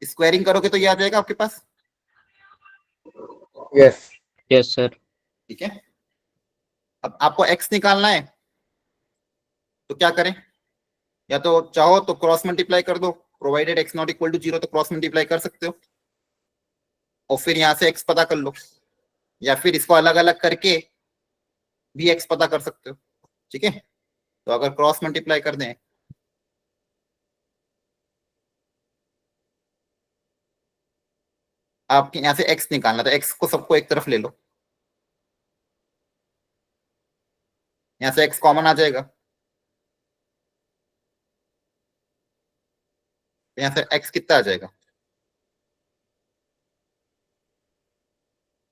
स्क्वायरिंग करोगे तो ये आ जाएगा आपके पास। Yes. Yes, sir. ठीक है, अब आपको x निकालना है तो क्या करें? या तो चाहो तो क्रॉस मल्टीप्लाई कर दो, provided x not equal to 0, तो क्रॉस मल्टीप्लाई कर सकते हो और फिर यहां से x पता कर लो, या फिर इसको अलग अलग करके भी x पता कर सकते हो। ठीक है, तो अगर क्रॉस मल्टीप्लाई कर दें, आपके यहां से x निकालना, तो x को सबको एक तरफ ले लो, यहां से x कॉमन आ जाएगा, यहां से x कितना आ जाएगा?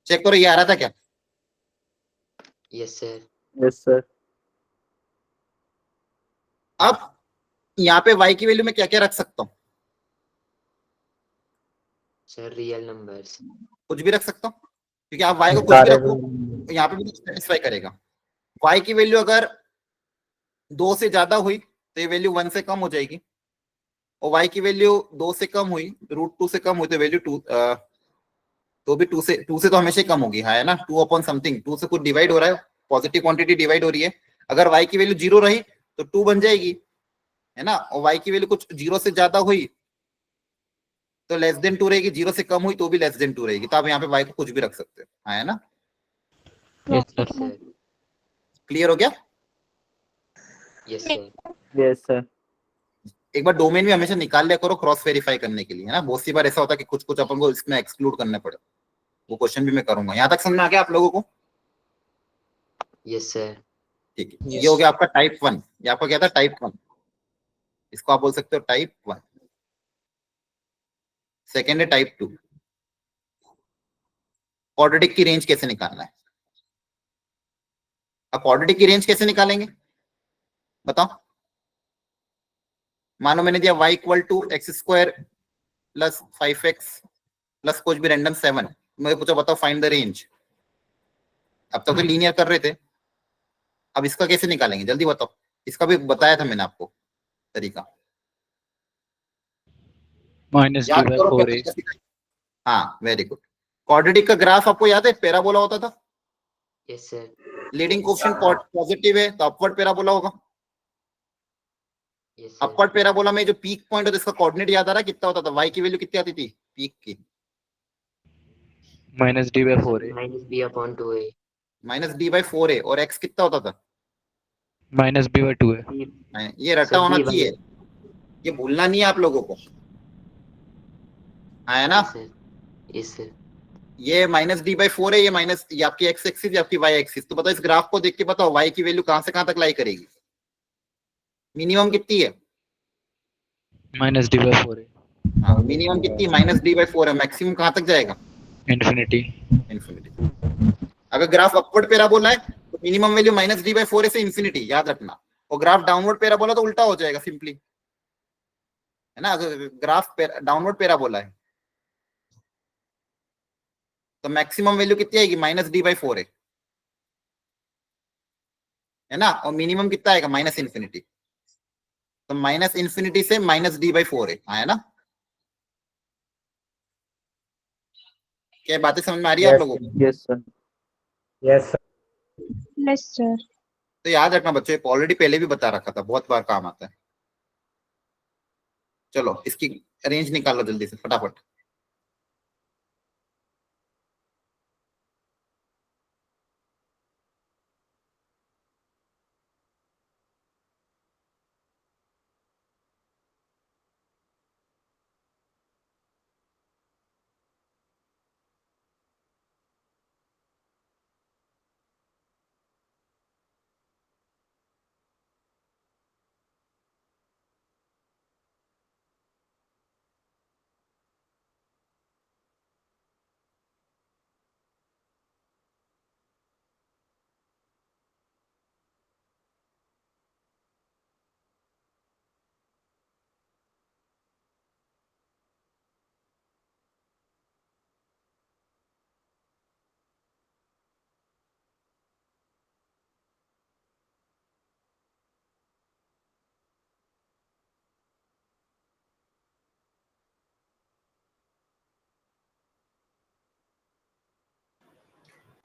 चेक करो, ये आ रहा था क्या? Yes, sir. Yes, sir. अब यहाँ पे y की वैल्यू में क्या क्या रख सकता हूँ? Sir, real numbers. कुछ भी रख सकता हूँ, क्योंकि आप y को कुछ भी रखो यहाँ पे भी सेटिस्फाई करेगा। y की वैल्यू अगर 2 से ज्यादा हुई तो ये वैल्यू 1 से कम हो जाएगी, और y की वैल्यू 2 से कम हुई, √2 से कम हुई तो वैल्यू 2, तो भी 2 से तो हमेशा ही कम होगी। है ना? 2 अपॉन समथिंग, 2 से कुछ डिवाइड हो रहा है, पॉजिटिव क्वांटिटी डिवाइड हो रही है। अगर y की वैल्यू 0 रही तो 2 बन जाएगी, है ना? और y की वैल्यू कुछ 0 से ज्यादा हुई तो लेस देन 2 रहेगी, 0 से कम हुई तो भी लेस देन 2 रहेगी। तो आप यहाँ पे y को कुछ भी रख सकते हो। है ना? Yes, sir. Yes, sir. Clear हो गया? Yes, sir. Yes, sir. एक बार डोमेन भी हमेशा निकाल लिया करो क्रॉस वेरीफाई करने के लिए, है ना? बहुत सी बार ऐसा होता है कि कुछ कुछ अपन को इसमें एक्सक्लूड करने पड़े, वो क्वेश्चन भी मैं करूंगा। यहाँ तक समझ में आ गया आप लोगों को? Yes, sir. ठीक है, Yes. ये हो गया आपका टाइप 1। ये आपका क्या था? टाइप 1। इसको आप बोल सकते हो टाइप 1। सेकेंड है टाइप 2। क्वाड्रेटिक की रेंज कैसे निकालना है? अब क्वाड्रेटिक की रेंज कैसे निकालेंगे बताओ? मानो मैंने दिया y equal to x² plus 5x plus कुछ भी रैंडम 7, मुझे पूछा बताओ फाइंड द रेंज। अब तक तो लीनियर कर रहे थे, अब इसका कैसे निकालेंगे जल्दी बताओ? इसका भी बताया था मैंने आपको तरीका, Minus d याद by करो 4a. क्या तरीका सिखाया? हाँ, वेरी गुड। क्वाड्रेटिक का ग्राफ आपको याद है? पैराबोला होता था, Yes, sir. Leading coefficient positive है तो अपवर्ड पैराबोला होगा। Yes, sir. अपवर्ड पैराबोला में जो पीक पॉइंट होता है, इसका कोऑर्डिनेट याद आ रहा है कितना होता था? y की वैल्यू कितनी आती थी पीक की? Minus d by 4a. Minus b upon 2a. -d/4a। और x कितना होता था? माइनस बी बाई 2 है। ये रटा सर, होना B चाहिए, ये भूलना नहीं है आप लोगों को, है ना। Yes sir, yes sir. ये माइनस डी बाई 4 है, ये माइनस, ये आपकी एक्स एक्सिस, ये आपकी वाई एक्सिस। तो बताओ इस ग्राफ को देख के बताओ वाई की वैल्यू कहां से कहां तक लाई करेगी, मिनिमम कितनी है। माइनस डी बाई 4 है। हाँ, मिनिमम कितनी, माइनस डी बाई 4 है, मैक्सिमम कहां तक जाएगा, इन्फिनिटी। इन्फिनिटी। अगर ग्राफ अपवर्ड पैराबोला है तो minimum value minus D by 4 से इन्फिनिटी, याद रखना। और ग्राफ डाउनवर्ड पैराबोला तो उल्टा हो जाएगा सिंपली, है ना। अगर ग्राफ डाउनवर्ड पैराबोला है तो मैक्सिमम वैल्यू कितनी आएगी, माइनस डी बाई 4 है ना। और मिनिमम कितना आएगा, माइनस इन्फिनिटी। तो माइनस इन्फिनिटी से माइनस डी बाई 4 है ना। क्या बातें समझ में आ रही है आप लोगों को। Yes sir. Yes sir. Yes, sir. तो याद रखना बच्चों, ऑलरेडी पहले भी बता रखा था, बहुत बार काम आता है। चलो इसकी रेंज निकालो जल्दी से फटाफट।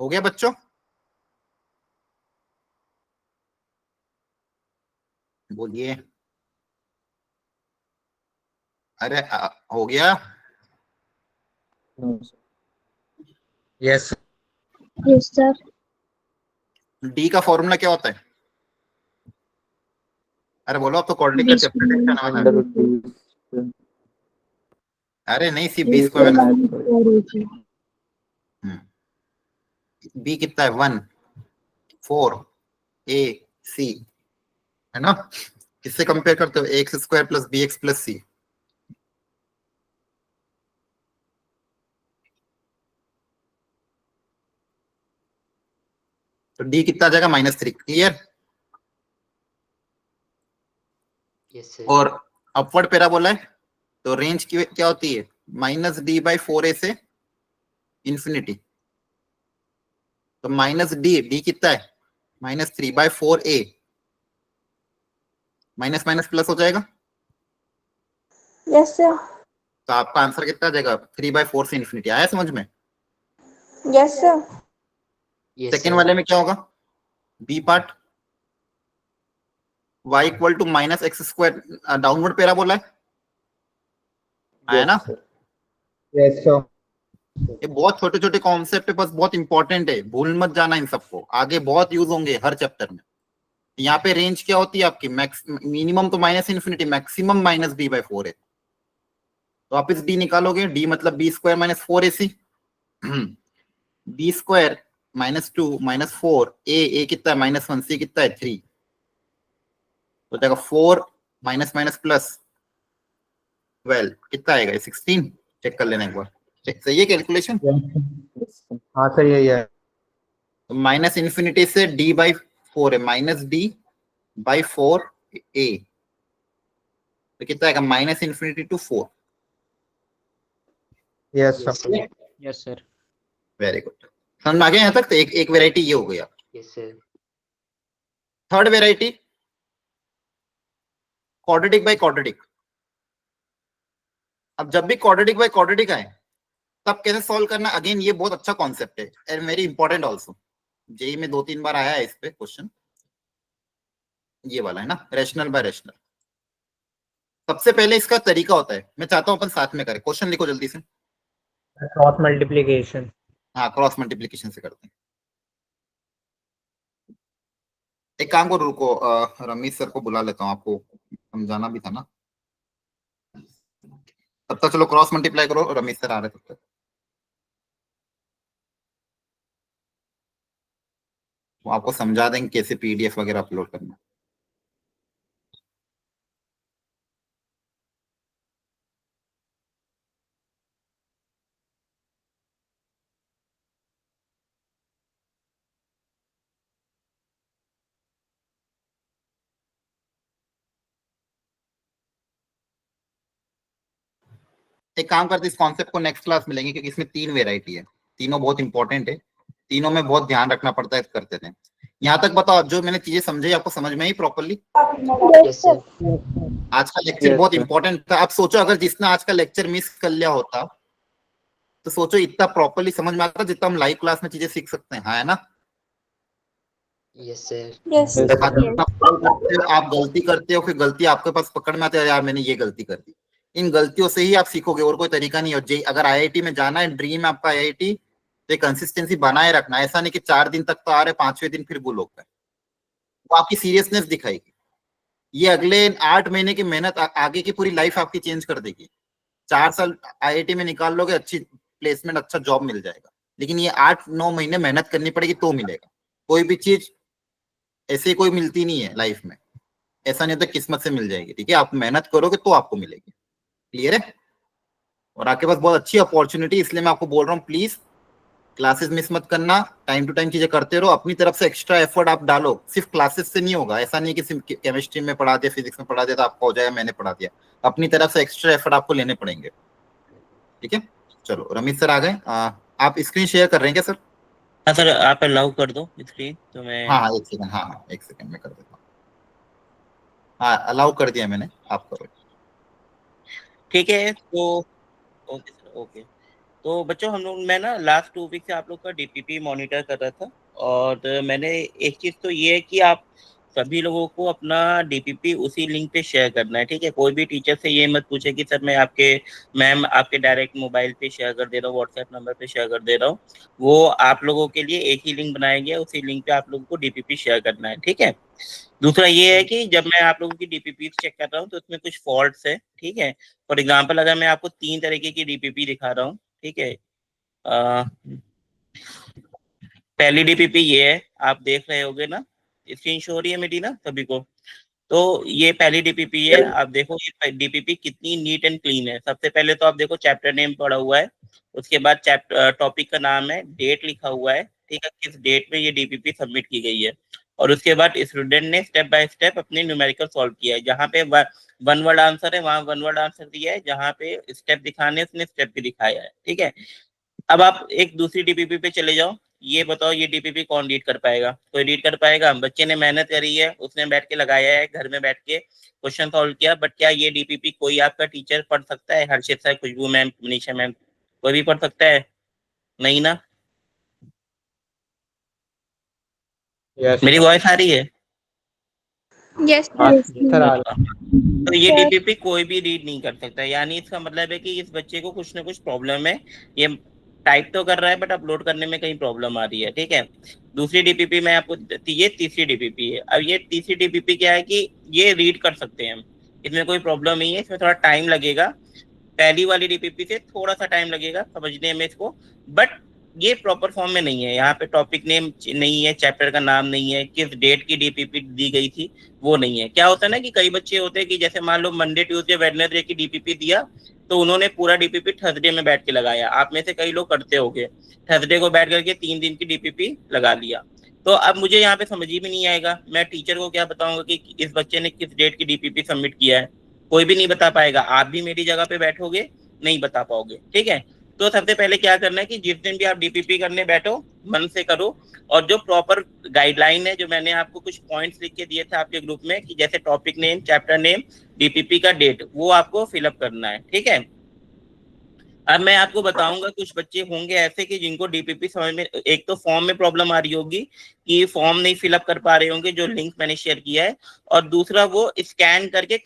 हो गया बच्चों, बोलिए। अरे हो गया। Yes Yes, sir. डी का फॉर्मूला क्या होता है, अरे बोलो, अब तो कोऑर्डिनेट का B चैप्टर square टेस्ट आने वाला अंडर है। Root B. अरे नहीं, C B B square square. minus 4AC. B कितना है, 1 4 ए सी, है ना। किससे कंपेयर करते हो, X square plus B X plus C. तो डी कितना आ जाएगा, -3। क्लियर। यस सर, और अपवर्ड पैराबोला है तो रेंज की क्या होती है, माइनस डी बाई 4 से इंफिनिटी। तो माइनस डी, डी कितना है, -3/4 माइनस माइनस प्लस हो जाएगा। Yes, sir. तो आपका आंसर कितना आ जाएगा, 3/4 से इंफिनिटी। आया समझ में। Yes, sir. Yes second sir, वाले में क्या होगा, B part, y equal to minus x square, downward parabola है, आया ना। Yes sir. ये बहुत छोटे छोटे कॉन्सेप्ट है, बस बहुत इंपॉर्टेंट है, भूल मत जाना इन सबको, आगे बहुत यूज होंगे हर चैप्टर में। यहाँ पे रेंज क्या होती है आपकी, मैक्स मिनिमम तो minus infinity, maximum minus D by 4 है। तो आप इस डी निकालोगे, डी मतलब B square minus 4AC, B square -2 -4 A कितना है -1, सी कितना है 3, तो जाएगा 4 माइनस माइनस प्लस 12 कितना आएगा, 16। चेक कर लेना एक बार, सही है कैलकुलेशन। हाँ सर यही है। तो माइनस इन्फिनिटी से डी बाई 4 है, माइनस डी बाई 4 ए, तो कितना आएगा, minus infinity to 4। Yes yes sir. Sir, yes sir. Very good, समझ में आ गया यहाँ तक। तो एक वेराइटी ये हो गया। Yes sir, third variety, quadratic by quadratic. अब जब भी क्वाड्रेटिक बाय क्वाड्रेटिक आए तब कैसे सॉल्व करना, अगेन ये बहुत अच्छा कॉन्सेप्ट है and very important also. JEE में 2-3 बार आया है इस पे क्वेश्चन, ये वाला है ना, रैशनल बाय रैशनल। सबसे पहले इसका तरीका होता है, मैं चाहता हूं अपन साथ में करें। क्वेश्चन लिखो जल्दी से। Cross multiplication. हाँ, क्रॉस मल्टीप्लीकेशन से करते हैं। एक काम करो, रुको, रमेश सर को बुला लेता हूँ, आपको समझाना भी था ना। तब तक चलो क्रॉस मल्टीप्लाई करो, रमेश सर आ रहे तब तक। वो आपको समझा देंगे कैसे पीडीएफ वगैरह अपलोड करना। एक काम करते इस कॉन्सेप्ट को नेक्स्ट क्लास में लेंगे, क्योंकि इसमें 3 वेराइटी है, तीनों बहुत इंपॉर्टेंट है, तीनों में बहुत ध्यान रखना पड़ता है करते थे। यहाँ तक बताओ, जो मैंने चीजें समझाई आपको समझ में आई प्रॉपरली? Yes sir. आज का लेक्चर बहुत इंपॉर्टेंट था। आप सोचो अगर जिसने आज का लेक्चर मिस कर लिया होता, तो सोचो इतना प्रॉपरली समझ में आता जितना हम लाइव क्लास में चीजें सीख सकते हैं, हाँ है ना? Yes sir. Yes. जब आप गलती करते हो, फिर गलती आपके पास पकड़ में आती है, यार मैंने ये गलती कर दी। इन गलतियों से ही आप सीखोगे, और कोई तरीका नहीं है। अगर आईआईटी में जाना है, ड्रीम है आपका आईआईटी, तो कंसिस्टेंसी बनाए रखना। ऐसा नहीं कि 4 दिन तक तो आ रहे, 5वें दिन फिर भूल हो गए। वो आपकी सीरियसनेस दिखाएगी। ये अगले 8 महीने की मेहनत आगे की पूरी लाइफ आपकी चेंज कर देगी। 4 साल आईआईटी में निकाल लोगे, अच्छी प्लेसमेंट, अच्छा जॉब मिल जाएगा, लेकिन ये 8-9 महीने मेहनत करनी पड़ेगी तो मिलेगा। कोई भी चीज ऐसे कोई मिलती नहीं है लाइफ में, ऐसा नहीं होता किस्मत से मिल जाएगी। ठीक है, आप मेहनत करोगे तो आपको मिलेगी। क्लियर है? और आपके पास बहुत अच्छी अपॉर्चुनिटी, इसलिए मैं आपको बोल रहा हूँ प्लीज क्लासेस मिस मत करना, टाइम टू टाइम चीजें करते रहो, अपनी तरफ से एक्स्ट्रा एफर्ट आप डालो। सिर्फ क्लासेस से नहीं होगा, ऐसा नहीं कि सिर्फ केमिस्ट्री में पढ़ा दिया, फिजिक्स में पढ़ा दिया तो आपका हो जाएगा, मैंने पढ़ा दिया। अपनी तरफ से एक्स्ट्रा एफर्ट आपको लेने पड़ेंगे। ठीक है, चलो रमेश सर आ गए। आप स्क्रीन शेयर कर रहे हैं क्या सर? हाँ सर, आप अलाउ कर दो स्क्रीन तो मैं। हाँ हाँ, एक सेकंड, हाँ हाँ, एक सेकंड में कर देता हूँ। हाँ, अलाउ कर दिया मैंने, आप करो। ठीक है तो ओके सर, ओके। तो बच्चों, हम लोग, मैं ना लास्ट 2 वीक से आप लोग का डीपीपी मॉनिटर कर रहा था, और मैंने एक चीज तो ये है कि आप सभी लोगों को अपना डीपीपी उसी लिंक पे शेयर करना है। ठीक है, कोई भी टीचर से ये मत पूछे कि सर मैम आपके डायरेक्ट मोबाइल पे शेयर कर दे रहा हूँ, व्हाट्सएप नंबर पे शेयर कर दे रहा हूँ। वो आप लोगों के लिए एक ही लिंक बनाया गया है, उसी लिंक पे आप लोगों को डीपीपी शेयर करना है। ठीक है। दूसरा ये है कि जब मैं आप लोगों की डीपीपी चेक कर रहा हूँ तो उसमें कुछ फॉल्ट्स है। ठीक है। फॉर एग्जाम्पल, अगर मैं आपको 3 तरीके की डीपीपी दिखा रहा हूँ, ठीक है। अ, पहली डीपीपी ये है, आप देख रहे होगे ना, स्क्रीन शो हो रही है मेरी ना सभी को? तो ये पहली डीपीपी है। आप देखो ये डीपीपी कितनी नीट एंड क्लीन है। सबसे पहले तो आप देखो चैप्टर नेम पड़ा हुआ है, उसके बाद चैप्टर टॉपिक का नाम है, डेट लिखा हुआ है, ठीक है, किस डेट में ये डीपीपी सबमिट की गई है, और उसके बाद स्टूडेंट ने स्टेप बाय स्टेप अपने न्यूमेरिकल सॉल्व किया है। जहाँ पे वन वर्ड आंसर है वहां वन वर्ड आंसर दिया है, जहाँ पे स्टेप दिखाने उसने स्टेप भी दिखाया है। ठीक है। अब आप एक दूसरी डीपीपी पे चले जाओ। ये बताओ ये डीपीपी कौन रीड कर पाएगा? कोई रीड कर पाएगा? बच्चे ने मेहनत करी है, उसने बैठ के लगाया है, घर में बैठ के क्वेश्चन सॉल्व किया, बट क्या ये डीपीपी कोई आपका टीचर पढ़ सकता है? हर्षित सर, खुशबू मैम, मनीषा मैम, कोई भी पढ़ सकता है? नहीं ना? यस मेरी वॉइस आ रही है? Yes, हाँ sir. सर आ तो ये Sir. डीपीपी कोई भी रीड नहीं कर सकता, यानी इसका मतलब है कि इस बच्चे को कुछ ना कुछ प्रॉब्लम है। ये टाइप तो कर रहा है बट अपलोड करने में कहीं प्रॉब्लम आ रही है। ठीक है। दूसरी डीपीपी मैं आपको, ये तीसरी डीपीपी है। अब ये तीसरी डीपीपी क्या है कि ये रीड कर सकते हैं हम, इसमें कोई प्रॉब्लम नहीं है, इसमें थोड़ा टाइम लगेगा। पहली वाली डीपीपी से थोड़ा सा टाइम लगेगा समझने में इसको, बट ये प्रॉपर फॉर्म में नहीं है। यहाँ पे टॉपिक नेम नहीं है, चैप्टर का नाम नहीं है, किस डेट की डीपीपी दी गई थी वो नहीं है। क्या होता है ना कि कई बच्चे होते हैं कि जैसे मान लो मंडे ट्यूसडे वेडनेसडे की डीपीपी दिया, तो उन्होंने पूरा डीपीपी थर्सडे में बैठ के लगाया। आप में से कई लोग करते होंगे, थर्सडे को बैठ करके 3 दिन की डीपीपी लगा लिया। तो अब मुझे यहाँ पे समझ ही में नहीं आएगा, मैं टीचर को क्या बताऊंगा कि इस बच्चे ने किस डेट की डीपीपी सबमिट किया है? कोई भी नहीं बता पाएगा। आप भी मेरी जगह पे बैठोगे, नहीं बता पाओगे। ठीक है। तो सबसे पहले क्या करना है कि जिस दिन भी आप डीपीपी करने बैठो, मन से करो, और जो प्रॉपर गाइडलाइन है, जो मैंने आपको कुछ पॉइंट्स लिख के दिए थे आपके ग्रुप में, कि जैसे topic name, chapter name, DPP का डेट, वो आपको फिलअप करना है। ठीक है। अब मैं आपको बताऊंगा, कुछ बच्चे होंगे ऐसे कि जिनको डीपीपी समझ में, एक तो फॉर्म में प्रॉब्लम आ रही होगी कि फॉर्म नहीं फिलअप कर पा रहे होंगे जो लिंक मैंने शेयर किया है, और दूसरा वो स्कैन करके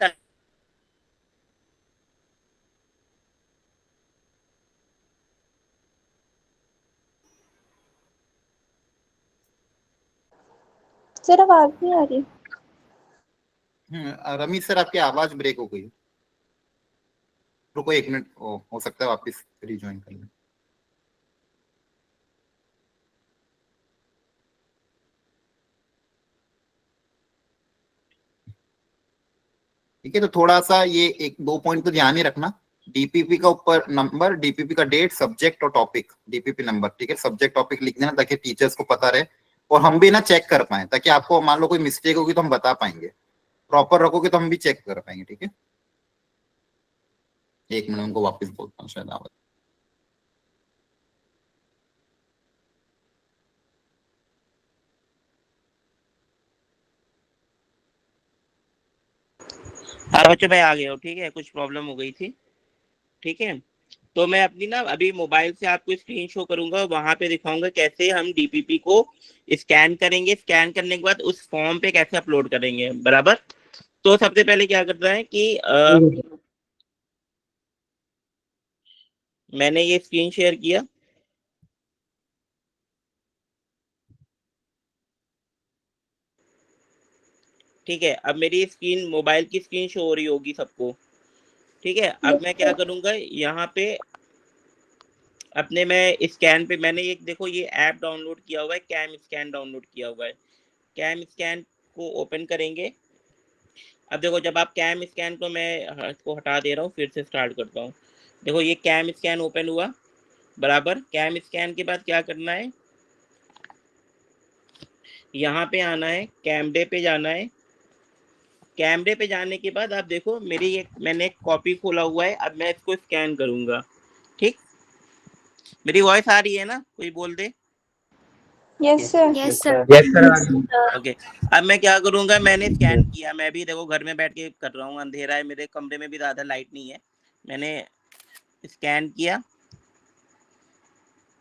सर आवाज नहीं आ रही। रमीश सर आपकी आवाज ब्रेक हो गई। रुको 1 मिनट, हो सकता है वापस रिज्वाइन कर लें। ठीक है, तो थोड़ा सा ये 1-2 पॉइंट तो ध्यान ही रखना। डीपीपी का ऊपर नंबर, डीपीपी का डेट, सब्जेक्ट और टॉपिक, डीपीपी नंबर। ठीक है, सब्जेक्ट टॉपिक लिख देना ताकि टीचर्स को पता रहे और हम भी ना चेक कर पाए, ताकि आपको मान लो कोई मिस्टेक होगी तो हम बता पाएंगे। प्रॉपर रखोगे तो हम भी चेक कर पाएंगे। ठीक है, 1 मिनट उनको वापस बोलता हूँ, शायद आवाज। हाँ बच्चों मैं आ गया हूँ। ठीक है, कुछ प्रॉब्लम हो गई थी। ठीक है, तो मैं अपनी ना अभी मोबाइल से आपको स्क्रीन शो करूंगा, वहां पे दिखाऊंगा कैसे हम डीपीपी को स्कैन करेंगे, स्कैन करने के बाद उस फॉर्म पे कैसे अपलोड करेंगे। बराबर। तो सबसे पहले क्या करना है कि मैंने ये स्क्रीन शेयर किया। ठीक है, अब मेरी स्क्रीन, मोबाइल की स्क्रीन शो हो रही होगी सबको। ठीक है, अब मैं क्या करूंगा, यहाँ पे अपने मैं स्कैन पे मैंने एक देखो ये ऐप डाउनलोड किया हुआ है, कैम स्कैन डाउनलोड किया हुआ है। कैम स्कैन को ओपन करेंगे। अब देखो जब आप कैम स्कैन को मैं इसको हटा दे रहा हूँ, फिर से स्टार्ट करता हूँ। देखो ये कैम स्कैन ओपन हुआ। बराबर। कैम स्कैन के बाद क्या करना है, यहाँ पे आना है, कैमरे पे जाना है। कैमरे पे जाने के बाद आप देखो मेरी एक मैंने एक कॉपी खोला हुआ है। अब मैं इसको स्कैन करूंगा। ठीक, मेरी वॉइस आ रही है ना, कोई बोल दे। Yes sir. Yes sir. Yes sir. Okay, अब मैं क्या करूंगा, मैंने स्कैन किया। मैं भी देखो घर में बैठ के कर रहा हूँ, अंधेरा है, मेरे कमरे में भी ज्यादा लाइट नहीं है। मैंने स्कैन किया।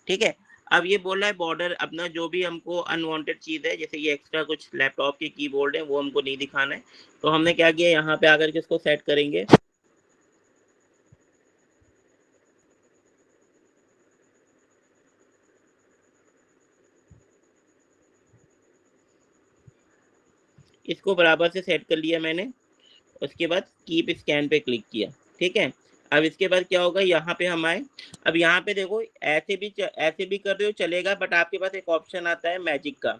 ठीक है, अब ये बोल रहा है बॉर्डर अपना जो भी हमको अनवांटेड चीज है, जैसे ये एक्स्ट्रा कुछ लैपटॉप के कीबोर्ड है वो हमको नहीं दिखाना है। तो हमने क्या किया, यहाँ पे आकर के इसको सेट करेंगे। इसको बराबर से सेट कर लिया मैंने। उसके बाद कीप स्कैन पे क्लिक किया। ठीक है, अब इसके बाद क्या होगा, यहाँ पे हम आए। अब यहाँ पे देखो ऐसे भी कर रहे हो चलेगा, बट आपके पास एक ऑप्शन आता है मैजिक का।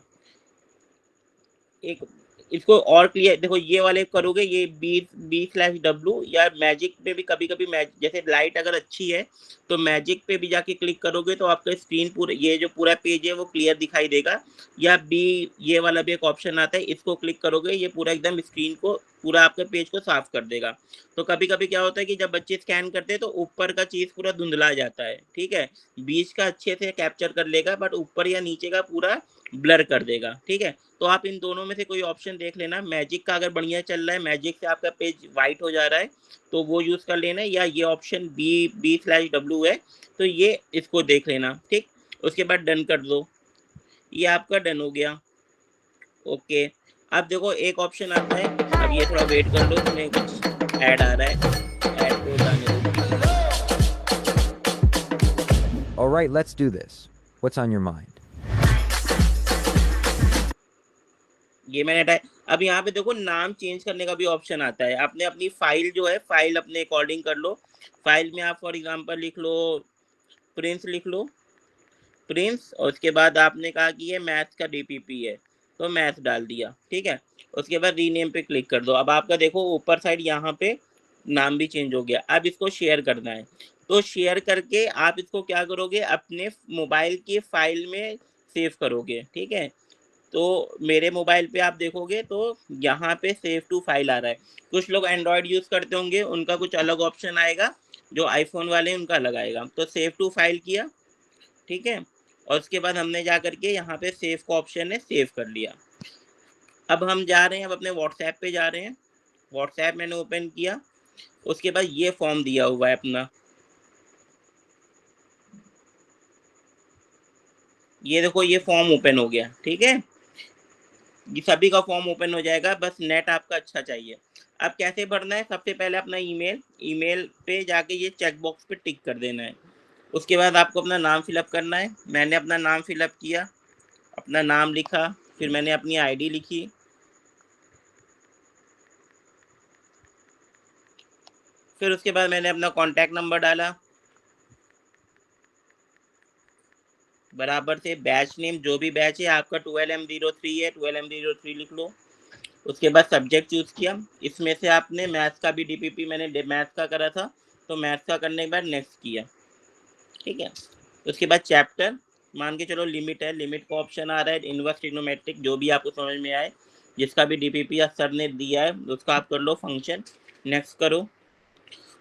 एक इसको और क्लियर देखो, ये वाले करोगे ये B/W या मैजिक पे भी कभी कभी जैसे लाइट अगर अच्छी है तो मैजिक पे भी जाके क्लिक करोगे तो आपका स्क्रीन पूरा ये जो पूरा पेज है वो क्लियर दिखाई देगा। या बी ये वाला भी एक ऑप्शन आता है, इसको क्लिक करोगे ये पूरा एकदम स्क्रीन को पूरा आपके पेज को साफ कर देगा। तो कभी कभी क्या होता है कि जब बच्चे स्कैन करते हैं तो ऊपर का चीज पूरा धुंधला जाता है। ठीक है, बीच का अच्छे से कैप्चर कर लेगा बट ऊपर या नीचे का पूरा ब्लर कर देगा। ठीक है, तो आप इन दोनों में से कोई ऑप्शन देख लेना। मैजिक का अगर बढ़िया चल रहा है, मैजिक से आपका पेज वाइट हो जा रहा है तो वो यूज कर लेना, या ये ऑप्शन B/W है तो ये इसको देख लेना। ठीक, उसके बाद डन कर दो, ये आपका डन हो गया। ओके, अब देखो एक ऑप्शन आता है, अब ये थोड़ा वेट कर लो, इसमें कुछ ऐड आ रहा है, ऐड को जाने दो। All right, let's do this. What's on your mind? ये मैंने हटाया। अब यहाँ पे देखो नाम चेंज करने का भी ऑप्शन आता है। आपने अपनी फाइल जो है, फाइल अपने अकॉर्डिंग कर लो। फाइल में आप फॉर एग्जांपल लिख लो प्रिंस, लिख लो प्रिंस, और उसके बाद आपने कहा कि ये मैथ्स का डीपीपी है तो मैथ्स डाल दिया। ठीक है, उसके बाद रीनेम पे क्लिक कर दो। अब आपका देखो ऊपर साइड यहाँ पे नाम भी चेंज हो गया। अब इसको शेयर करना है, तो शेयर करके आप इसको क्या करोगे, अपने मोबाइल की फाइल में सेव करोगे। ठीक है, तो मेरे मोबाइल पे आप देखोगे तो यहाँ पे सेव टू फाइल आ रहा है। कुछ लोग एंड्रॉयड यूज करते होंगे, उनका कुछ अलग ऑप्शन आएगा, जो आईफोन वाले हैं उनका अलग आएगा। तो सेव टू फाइल किया। ठीक है, और उसके बाद हमने जा करके यहाँ पे सेव का ऑप्शन है, सेव कर लिया। अब हम जा रहे हैं, अब अपने व्हाट्सएप पे जा रहे हैं। व्हाट्सएप मैंने ओपन किया, उसके बाद ये फॉर्म दिया हुआ है अपना, ये देखो ये फॉर्म ओपन हो गया। ठीक है, ये सभी का फॉर्म ओपन हो जाएगा, बस नेट आपका अच्छा चाहिए। अब कैसे भरना है, सबसे पहले अपना ईमेल पे जाके ये चेक बॉक्स पे टिक कर देना है। उसके बाद आपको अपना नाम फिलअप करना है। मैंने अपना नाम फिलअप किया, अपना नाम लिखा, फिर मैंने अपनी आईडी लिखी, फिर उसके बाद मैंने अपना कॉन्टैक्ट नंबर डाला, बराबर से बैच नेम जो भी बैच है आपका 12M03 है 12M03 लिख लो। उसके बाद सब्जेक्ट चूज किया, इसमें से आपने मैथ्स का भी डीपीपी मैंने मैथ्स का करा था तो मैथ्स का करने के बाद नेक्स्ट किया, ठीक है। उसके बाद चैप्टर मान के चलो लिमिट है, लिमिट का ऑप्शन आ रहा है, इनवर्स ट्रिग्नोमेट्रिक जो भी आपको समझ में आए, जिसका भी डीपीपी सर ने दिया है उसका आप कर लो, फंक्शन नेक्स्ट करो।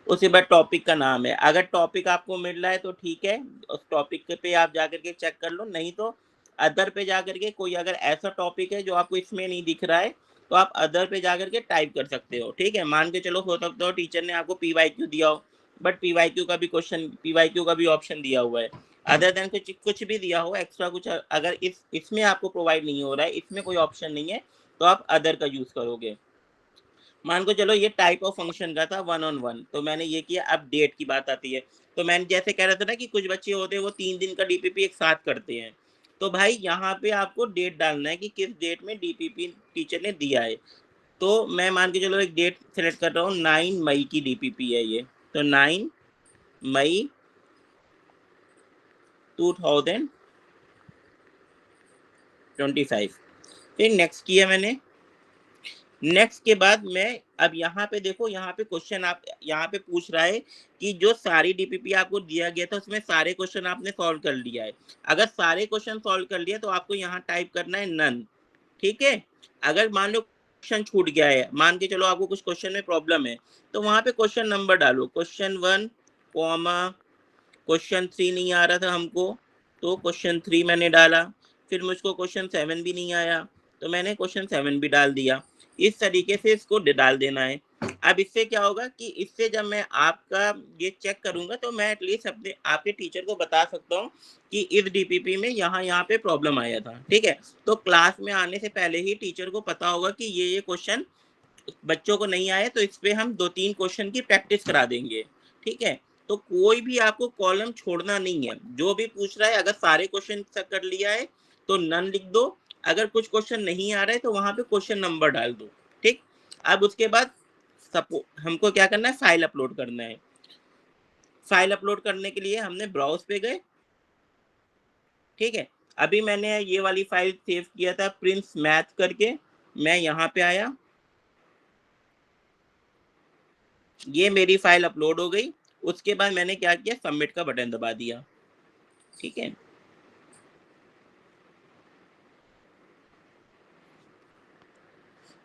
उसके बाद टॉपिक का नाम है, अगर टॉपिक आपको मिल रहा है तो ठीक है, उस टॉपिक पे आप जाकर के चेक कर लो, नहीं तो अदर पे जाकर के कोई अगर ऐसा टॉपिक है जो आपको इसमें नहीं दिख रहा है तो आप अदर पे जाकर के टाइप कर सकते हो, ठीक है। मान के चलो हो सकता हो टीचर ने आपको PYQ दिया हो, बट PYQ का भी क्वेश्चन, PYQ का भी ऑप्शन दिया हुआ है, अदर देन कुछ भी दिया हो एक्स्ट्रा कुछ, अगर इसमें आपको प्रोवाइड नहीं हो रहा है, इसमें कोई ऑप्शन नहीं है तो आप अदर का यूज करोगे। मान को चलो ये टाइप ऑफ फंक्शन का था 1-on-1, तो मैंने ये किया। अब डेट की बात आती है, तो मैंने जैसे कह रहा था ना कि कुछ बच्चे होते हैं वो 3 दिन का डीपीपी एक साथ करते हैं, तो भाई यहाँ पे आपको डेट डालना है कि किस डेट में डीपीपी टीचर ने दिया है। तो मैं मान के चलो एक डेट सेलेक्ट कर रहा हूँ, 9 मई की डीपीपी है ये, तो 9 मई 2025। फिर नेक्स्ट किया मैंने। नेक्स्ट के बाद मैं अब यहाँ पे देखो, यहाँ पे क्वेश्चन आप यहाँ पे पूछ रहा है कि जो सारी डीपीपी आपको दिया गया था उसमें सारे क्वेश्चन आपने सॉल्व कर लिया है। अगर सारे क्वेश्चन सॉल्व कर लिया तो आपको यहाँ टाइप करना है नन, ठीक है। अगर मान लो क्वेश्चन छूट गया है, मान के चलो आपको कुछ क्वेश्चन में प्रॉब्लम है, तो वहां पे क्वेश्चन नंबर डालो, क्वेश्चन 1, क्वेश्चन 3 नहीं आ रहा था हमको तो क्वेश्चन 3 मैंने डाला, फिर मुझको क्वेश्चन 7 भी नहीं आया तो मैंने क्वेश्चन 7 भी डाल दिया। इस तरीके से इसको डाल देना है। अब इससे क्या होगा कि इससे जब मैं आपका ये चेक करूंगा तो मैं एटलीस्ट अपने आपके टीचर को बता सकता हूँ कि इस डीपीपी में यहाँ पे प्रॉब्लम आया था, ठीक है। तो क्लास में आने से पहले ही टीचर को पता होगा कि ये क्वेश्चन बच्चों को नहीं आए, तो इस पे हम 2-3 क्वेश्चन की प्रैक्टिस करा देंगे, ठीक है। तो कोई भी आपको कॉलम छोड़ना नहीं है, जो भी पूछ रहा है अगर सारे क्वेश्चन कर लिया है तो नन लिख दो, अगर कुछ क्वेश्चन नहीं आ रहा है तो वहां पे क्वेश्चन नंबर डाल दो, ठीक। अब उसके बाद हमको क्या करना है, फाइल अपलोड करना है। फाइल अपलोड करने के लिए हमने ब्राउज पे गए, ठीक है। अभी मैंने ये वाली फाइल सेव किया था प्रिंस मैथ करके, मैं यहाँ पे आया, ये मेरी फाइल अपलोड हो गई। उसके बाद मैंने क्या किया, सबमिट का बटन दबा दिया, ठीक है।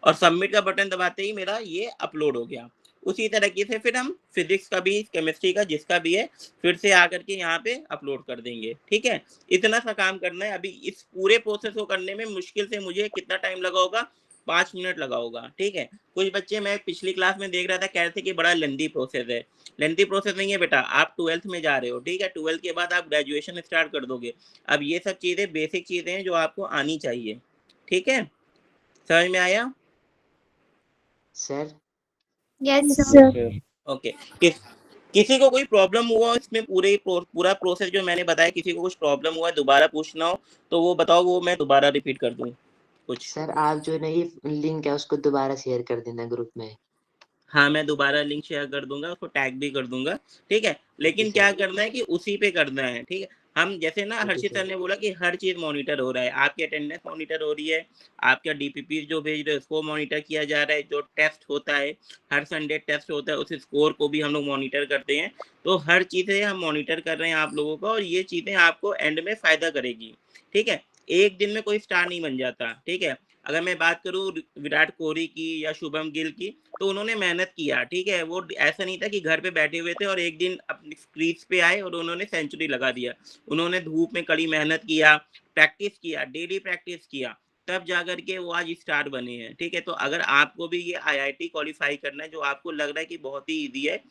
और सबमिट का बटन दबाते ही मेरा ये अपलोड हो गया। उसी तरीके से फिर हम फिजिक्स का भी, केमिस्ट्री का जिसका भी है, फिर से आकर के यहाँ पे अपलोड कर देंगे, ठीक है। इतना सा काम करना है। अभी इस पूरे प्रोसेस को करने में मुश्किल से मुझे कितना टाइम लगा होगा, 5 मिनट लगा होगा, ठीक है। कुछ बच्चे मैं पिछली क्लास में देख रहा था, कह रहे थे कि बड़ा लेंथी प्रोसेस है। लेंथी प्रोसेस नहीं है बेटा, आप 12th में जा रहे हो, ठीक है। 12th के बाद आप ग्रेजुएशन स्टार्ट कर दोगे। अब ये सब चीजें बेसिक चीजें हैं जो आपको आनी चाहिए, ठीक है। समझ में आया sir? Yes, sir. Sir okay. किसी को कोई प्रॉब्लम हुआ इसमें पूरा प्रोसेस जो मैंने बताया, किसी को कुछ प्रॉब्लम हुआ दोबारा पूछना हो तो वो बताओ, वो मैं दोबारा रिपीट कर दूं कुछ। सर आप जो है ना ये लिंक है उसको दोबारा शेयर कर देना ग्रुप में। हाँ मैं दोबारा लिंक शेयर कर दूंगा, उसको टैग भी कर दूंगा, ठीक है। लेकिन ठीक है क्या सर। करना है कि उसी पे करना है, ठीक है। हम जैसे ना ठीक है हर्षित सर सर। ने बोला कि हर चीज मॉनिटर हो रहा है, आपकी अटेंडेंस मॉनिटर हो रही है, आपका डीपीपी जो भेज रहे हो उसको मॉनिटर किया जा रहा है, जो टेस्ट होता है हर संडे टेस्ट होता है उस स्कोर को भी हम लोग मॉनिटर करते हैं। तो हर चीजें हम मॉनिटर कर रहे हैं आप लोगों का, और ये चीजें आपको एंड में फायदा करेगी, ठीक है। एक दिन में कोई स्टार नहीं बन जाता, ठीक है। अगर मैं बात करूं विराट कोहली की या शुभम गिल की, तो उन्होंने मेहनत किया, ठीक है। वो ऐसा नहीं था कि घर पे बैठे हुए थे और एक दिन अपनी क्रीज पे आए और उन्होंने सेंचुरी लगा दिया। उन्होंने धूप में कड़ी मेहनत किया, प्रैक्टिस किया, डेली प्रैक्टिस किया, तब जाकर के वो आज स्टार बने हैं, ठीक है। तो अगर आपको भी ये IIT क्वालिफाई करना है, जो आपको लग रहा है कि बहुत ही ईजी है,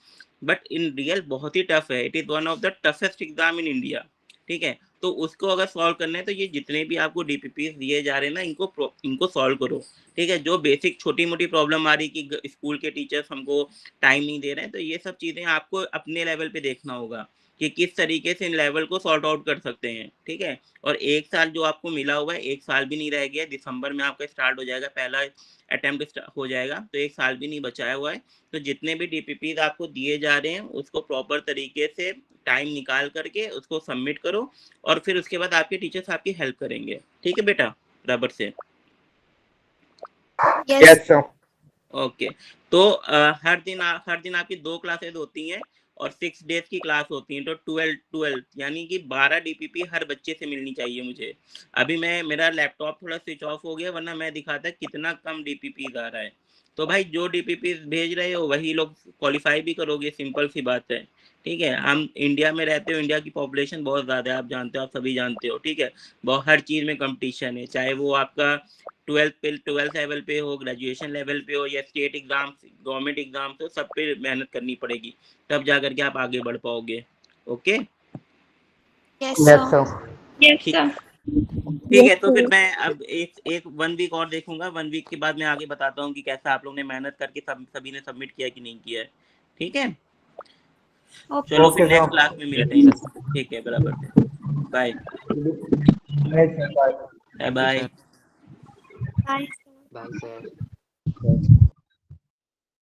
बट इन रियल बहुत ही टफ है, it is one of the toughest exam in India, ठीक है। तो उसको अगर सॉल्व करना है तो ये जितने भी आपको डीपीपी दिए जा रहे हैं ना, इनको सॉल्व करो, ठीक है। जो बेसिक छोटी मोटी प्रॉब्लम आ रही कि स्कूल के टीचर्स हमको टाइम नहीं दे रहे हैं, तो ये सब चीजें आपको अपने लेवल पे देखना होगा। कि किस तरीके से इन लेवल को सॉर्ट आउट कर सकते हैं, ठीक है। और 1 साल जो आपको मिला हुआ है, 1 साल भी नहीं रह गया, दिसंबर में आपका स्टार्ट हो जाएगा, पहला अटेम्प्ट हो जाएगा, तो 1 साल भी नहीं बचाया हुआ है। तो जितने भी डीपीपीज आपको दिए जा रहे हैं उसको प्रॉपर तरीके से टाइम निकाल करके उसको सबमिट करो, और फिर उसके बाद आपके टीचर्स आपकी हेल्प करेंगे, ठीक है बेटा, बराबर से। Yes. sir. ओके, तो हर दिन आपकी 2 क्लासेस होती हैं और 6 डेज की क्लास होती है, तो 12 यानी कि 12 डीपीपी हर बच्चे से मिलनी चाहिए मुझे। अभी मेरा लैपटॉप थोड़ा स्विच ऑफ हो गया, वरना मैं दिखाता कितना कम डीपीपी आ रहा है। तो भाई जो डीपीपी भेज रहे हो वही लोग क्वालिफाई भी करोगे, सिंपल सी बात है, ठीक है। हम इंडिया में रहते हो, इंडिया की पॉपुलेशन बहुत ज़्यादा है, आप जानते हो, आप सभी जानते हो, ठीक है। बहुत हर चीज़ में कंपटीशन है, चाहे वो आपका 12th लेवल पे हो, ग्रेजुएशन लेवल पे हो, या स्टेट एग्जाम, गवर्नमेंट एग्जाम, तो सब पे मेहनत करनी पड़ेगी, तब जा करके आप आगे बढ़ पाओगे। Okay, Yes, Yes, sir. sir. Yes, ठीक sir. ठीक है। तो फिर मैं अब एक 1 वीक और देखूंगा, 1 वीक के बाद मैं आगे बताता हूँ कि कैसा आप लोगों ने मेहनत करके सभी ने सबमिट किया कि नहीं किया है, ठीक है। Okay. चलो फिर Okay, नेक्स्ट sir. क्लास में मिलते हैं, ठीक है, बराबर से। Bye Right, sir. Bye. Bye. Sir. Bye. Bye sir.